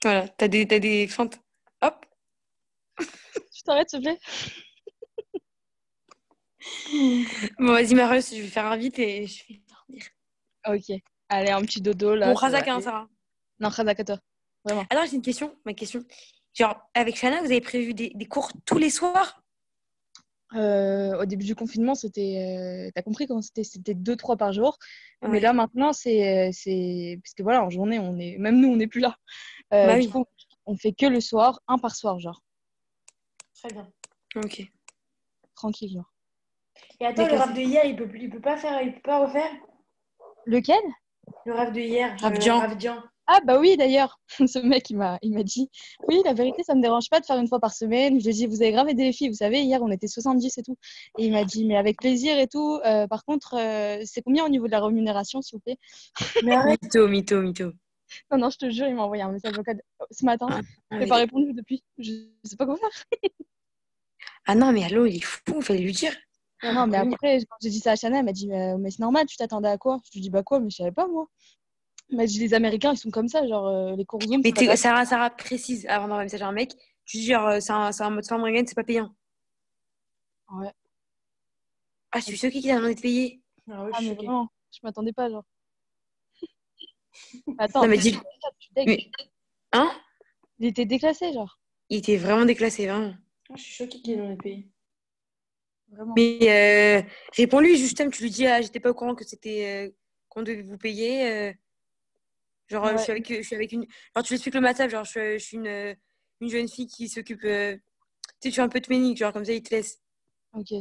Voilà, t'as des feintes. Hop. T'arrêtes, s'il te plaît? Bon, vas-y, Marius, je vais faire un vite et je vais dormir. Ok. Allez, un petit dodo, là. Bon, ça va Razak, hein, aller. Sarah. Non, Razak à toi. Vraiment. Alors, j'ai une question. Ma question. Genre, avec Shana, vous avez prévu des cours tous les soirs? Au début du confinement, c'était. T'as compris comment c'était? C'était 2-3 par jour. Mais Ouais. là, maintenant, c'est. Parce que voilà, en journée, on est. Même nous, on n'est plus là. Bah Du oui. coup, on fait que le soir, un par soir, genre. Très bien. Ok. Tranquille, genre. Et attends, le Déclassé. rap de hier, il peut pas refaire? Lequel? Le rap de hier, Ravdian. Ravdian. Ah bah oui d'ailleurs, ce mec il m'a dit oui la vérité ça me dérange pas de faire une fois par semaine. Je lui ai dit vous avez grave aidé les filles, vous savez hier on était 70 et tout. Et il m'a dit mais avec plaisir et tout. Par contre c'est combien au niveau de la rémunération s'il vous plaît? Mais arrête. Mytho. Non non je te jure il m'a envoyé un message vocal ce matin. Je n'ai pas répondu depuis. Je sais pas quoi faire. Ah non, mais allô, il est fou, il fallait lui dire. Non mais après quand j'ai dit ça à Chanel elle m'a dit mais c'est normal tu t'attendais à quoi? Je lui dis bah quoi mais je savais pas moi. Elle m'a dit les Américains ils sont comme ça genre les cours Zoom Mais c'est pas grave. Sarah précise avant d'envoyer un message à un mec, tu dis genre c'est un mode forme Morgan, c'est pas payant. Ouais. Ah, je suis choquée qu'il a demandé de payer. Ah ouais, Ah je suis mais choquée. vraiment je m'attendais pas genre. Attends, Non, mais tu dis. deg. Mais, hein? Il était déclassé, genre. Il était vraiment déclassé, vraiment. Ah, je suis choquée qu'il ait demandé de payer. Vraiment. Mais réponds-lui, justement, tu lui dis, ah, j'étais pas au courant que c'était qu'on devait vous payer. Genre, Ouais. je suis avec une. Alors, tu lui expliques le matin, genre, je suis une jeune fille qui s'occupe. Tu sais, tu fais un peu de ménique, genre, comme ça, il te laisse. Ok.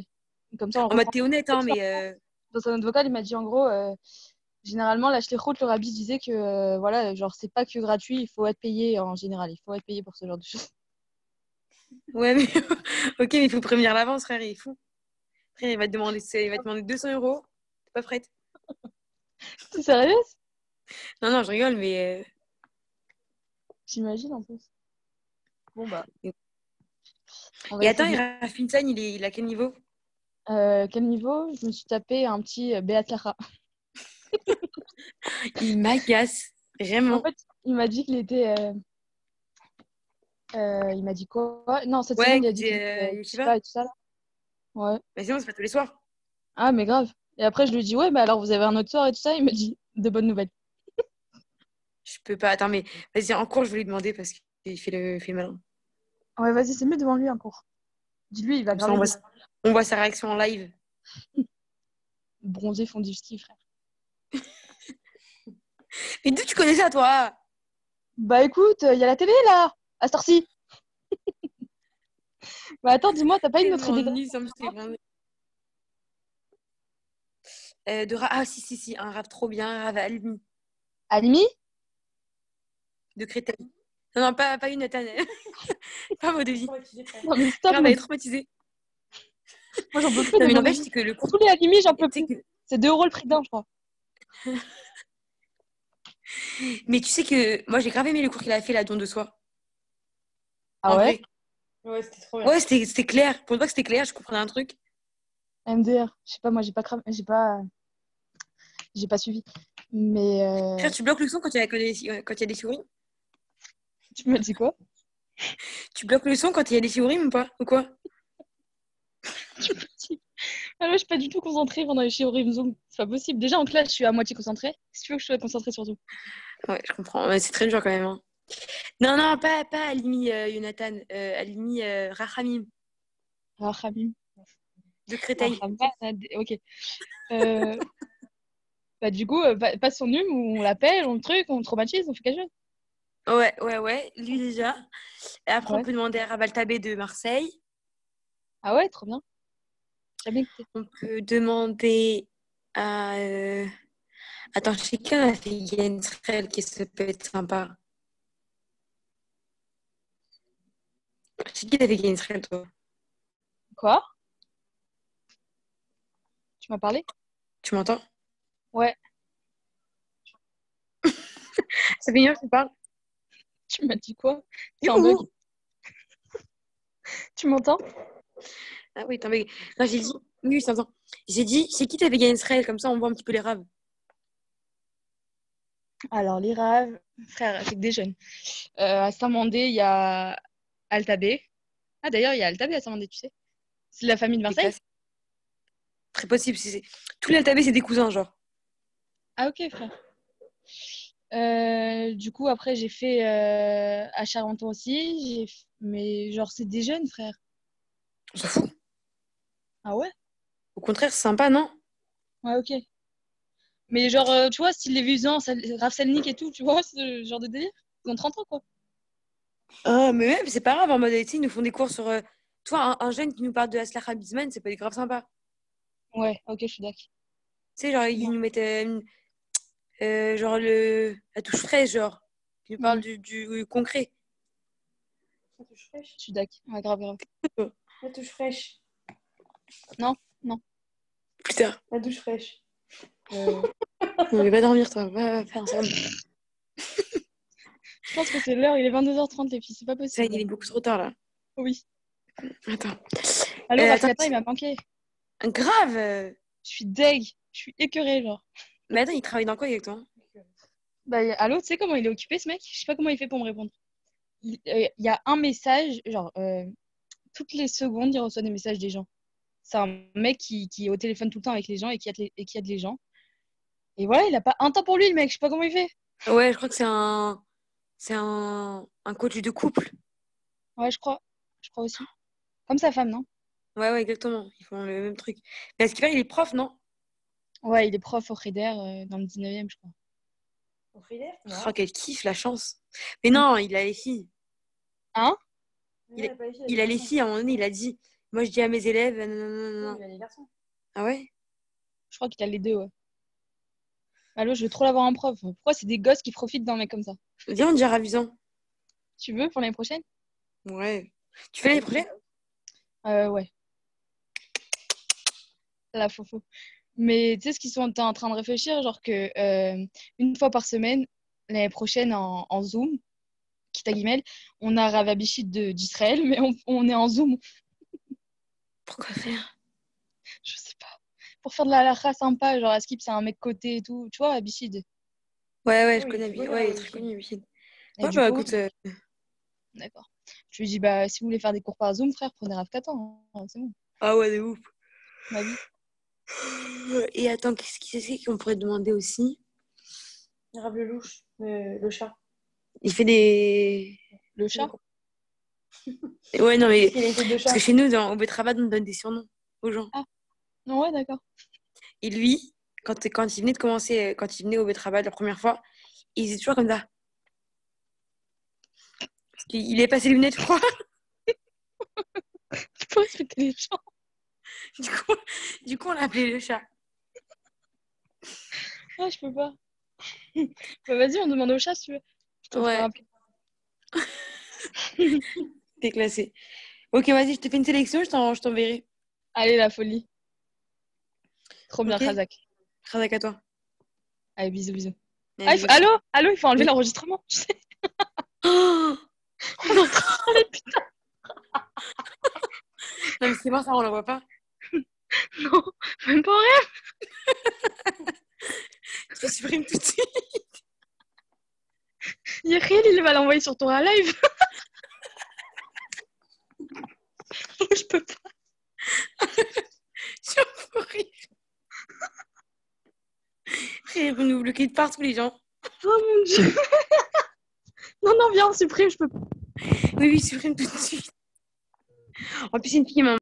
Comme ça, on En mode, reprend. t'es honnête, hein, mais. Dans sa note vocale, il m'a dit en gros, généralement, la Shlichut, le rabbi disait que voilà, genre, c'est pas que gratuit, il faut être payé en général. Il faut être payé pour ce genre de choses. Ouais, mais. Ok, mais il faut prévenir à l'avance, frère, il est fou. Frère, il va te demander 200 euros. T'es pas prête? T'es sérieuse? Non, je rigole, mais. J'imagine en plus. Bon, bah. On va Et attends, essayer et Rafinson, il a quel niveau? quel niveau? Je me suis tapé un petit Beat Lara. Il m'agace, En vraiment. fait, il m'a dit qu'il était. Il m'a dit quoi? Non, cette Ouais, semaine, il a dit qu'il était Yeshiva. et tout ça. Là. Ouais. Mais sinon, c'est pas tous les soirs. Ah, mais grave. Et après, je lui ai dit, ouais, mais alors vous avez un autre soir et tout ça. Il m'a dit, de bonnes nouvelles. Je peux pas. Attends, mais vas-y, en cours, je vais lui demander parce qu'il fait le malin. Ouais, vas-y, c'est mieux devant lui un cours. Dis-lui, il va Comme ça, graver on voit sa réaction en live. bronzé fond du ski, frère. Mais d'où tu connais ça, toi? Bah écoute, il y a la télé là, à cette heure-ci. Bah attends, dis-moi, t'as pas une autre Tellement idée nul, ça me fait vraiment- Ah, si, un rap trop bien, un rap Alimi, Alimi? de Créteil. Non, pas une Nathan. Pas mot de vie. Non mais stop, Grave, moi, elle est traumatisée. moi j'en peux plus Non, des mais mots de n'empêche, vie. c'est que le cours. Tous les Alimi, j'en peux tu sais plus. que- C'est 2 € le prix d'un, je crois. Mais tu sais que moi, j'ai grave aimé le cours qu'il a fait, la don de soi. Ah En ouais? vrai. Ouais, c'était trop bien. Ouais, c'était clair. Pour une fois que c'était clair, je comprenais un truc. MDR, je sais pas, moi j'ai pas suivi. Mais Frère, tu bloques le son quand il y a des souris? tu me dis quoi? Tu bloques le son quand il y a des shiurim ou pas? Ou quoi? Ah ouais, je suis pas du tout concentrée pendant les shiurim Zoom. C'est pas possible. Déjà en classe, je suis à moitié concentrée. Si tu veux que je sois concentrée sur Zoom. Ouais, je comprends. Ouais, c'est très dur quand même. Hein. Non, pas Alimi Jonathan. Alimi Rachamim Rahamim. de Créteil. Ok. Euh, Bah du coup, passe son num, on l'appelle, on le truc, on le traumatise, on fait quelque chose. Ouais, lui déjà. Et après, on Ouais. peut demander à Raval Tabé de Marseille. Ah ouais, trop bien. J'ai bien écouté. On peut demander à. Attends, je sais qu'il y a fait Israël qui ça peut être sympa. Je sais qu'il a fait Israël, toi. Quoi? Tu m'as parlé? Tu m'entends? Ouais. Ça fait une heure que tu parles. Tu m'as dit quoi? C'est un bug. Tu m'entends? Ah oui, attends, mais... Non, j'ai dit... Oui, je t'entends. J'ai dit, c'est qui ta vegan Israël? Comme ça, on voit un petit peu les raves. Alors, les raves, frère, c'est que des jeunes. À Saint-Mandé, il y a Altabé. Ah, d'ailleurs, il y a Altabé à Saint-Mandé, tu sais. C'est de la famille de C'est Marseille? classe. Très possible. Tous les Altabais, c'est des cousins, genre. Ah, ok, frère. Du coup, après, j'ai fait à Charenton aussi. Mais genre, c'est des jeunes, frère. On s'en fout. Ah ouais? Au contraire, c'est sympa, non? Ouais, ok. Mais genre, tu vois, style les Vusans, Raph Selnik et tout, tu vois, ce genre de délire. Ils ont 30 ans, quoi. Ah, mais même, c'est pas grave. En mode, tu sais, ils nous font des cours sur. Toi, un jeune qui nous parle de Aslak Bisman, c'est pas grave sympa. Ouais, ok, je suis d'accord. Tu sais, genre, ils nous mettent genre la touche fraîche, genre. Ils nous parlent du concret. La touche fraîche. Je suis d'accord. Ouais, grave, grave. La touche fraîche. Non, non. Putain. La douche fraîche. Non, mais va dormir, toi. Va faire un sommeil. Je pense que c'est l'heure, il est 22h30, les filles, c'est pas Ça, possible. il est beaucoup trop tard, là. Oui. Attends. Allô, Raph attends, Catin, il m'a manqué. grave. Je suis deg. Je suis écœurée, genre. Mais attends, il travaille dans quoi exactement? Bah, allô, tu sais comment il est occupé, ce mec? Je sais pas comment il fait pour me répondre. Il y a un message, genre, toutes les secondes, il reçoit des messages des gens. C'est un mec qui est au téléphone tout le temps avec les gens et qui aide les gens. Et voilà, il a pas un temps pour lui, le mec. Je sais pas comment il fait. Ouais, je crois que c'est un coach de couple. Ouais, je crois. Je crois aussi. Comme sa femme, non? Ouais, exactement. Ils font le même truc. Mais à ce qu'il paraît, il est prof, non? Ouais, il est prof au Rider dans le 19e, je crois. Au fridaire? Oh, quel kiff, la chance. Mais non, il a les filles. Hein? Il a les filles, à un moment donné, il a dit. Moi, je dis à mes élèves, non, non, non, non. Il a les garçons. Ah ouais? Je crois qu'il a les deux, ouais. Allô, je veux trop l'avoir en prof. Pourquoi c'est des gosses qui profitent d'un mec comme ça? Viens, on dirait ravisant. Tu veux pour l'année prochaine? Ouais. Tu fais l'année prochaine? Ouais. La fofo. Mais tu sais ce qu'ils sont en train de réfléchir, genre que une fois par semaine, l'année prochaine en Zoom, quitte à guillemets, on a Rav Abichid d'Israël, mais on est en Zoom. Pourquoi faire? Je sais pas. Pour faire de la halakha sympa, genre Askip c'est un mec coté et tout. Tu vois, Abichid. Ouais, je Oui, connais. tu connais, Ouais, il est oui, très connu, Bichid. Et Ouais, du bah coup, écoute, d'accord. Je lui dis, bah si vous voulez faire des cours par Zoom, frère, prenez Rav Katan, hein, c'est bon. ah ouais, de ouf. Ma vie. Et attends, qu'est-ce qu'on pourrait demander aussi? Rav le louche, le chat. Il fait des. Le chat? Ouais, non, mais. Il a été de Parce chat. que chez nous, au Betravad, on donne des surnoms aux gens. Ah, non, ouais, d'accord. Et lui, quand il venait de commencer, quand il venait au Betravad la première fois, il faisait toujours comme ça. Parce qu'il est passé les lunettes, je crois. Tu peux respecter les gens. Du coup, on l'a appelé le chat. Ah, je peux pas. Bah vas-y, on demande au chat si tu veux. Je te ferai Ouais, rappeler. t'es classé. Ok, vas-y, je te fais une sélection, je t'enverrai. Allez, la folie. Trop bien, Ok, Khazak. Razak à toi. Allez, bisous, bisous. Allez, Ah, bisous. allô, il faut enlever Oui. l'enregistrement. Tu sais, Oh on est en train de parler, putain. non, mais c'est bon, ça, on la voit pas. Non, même pas en rêve. Je te supprime tout de suite. Yeriel, il va l'envoyer sur ton live. Je peux pas. Je suis en rire. Frère, vous nous bloquez de partout, les gens. Oh mon dieu. Non, non, viens, on supprime, je peux pas. Oui, supprime tout de suite. En plus, c'est une fille qui m'a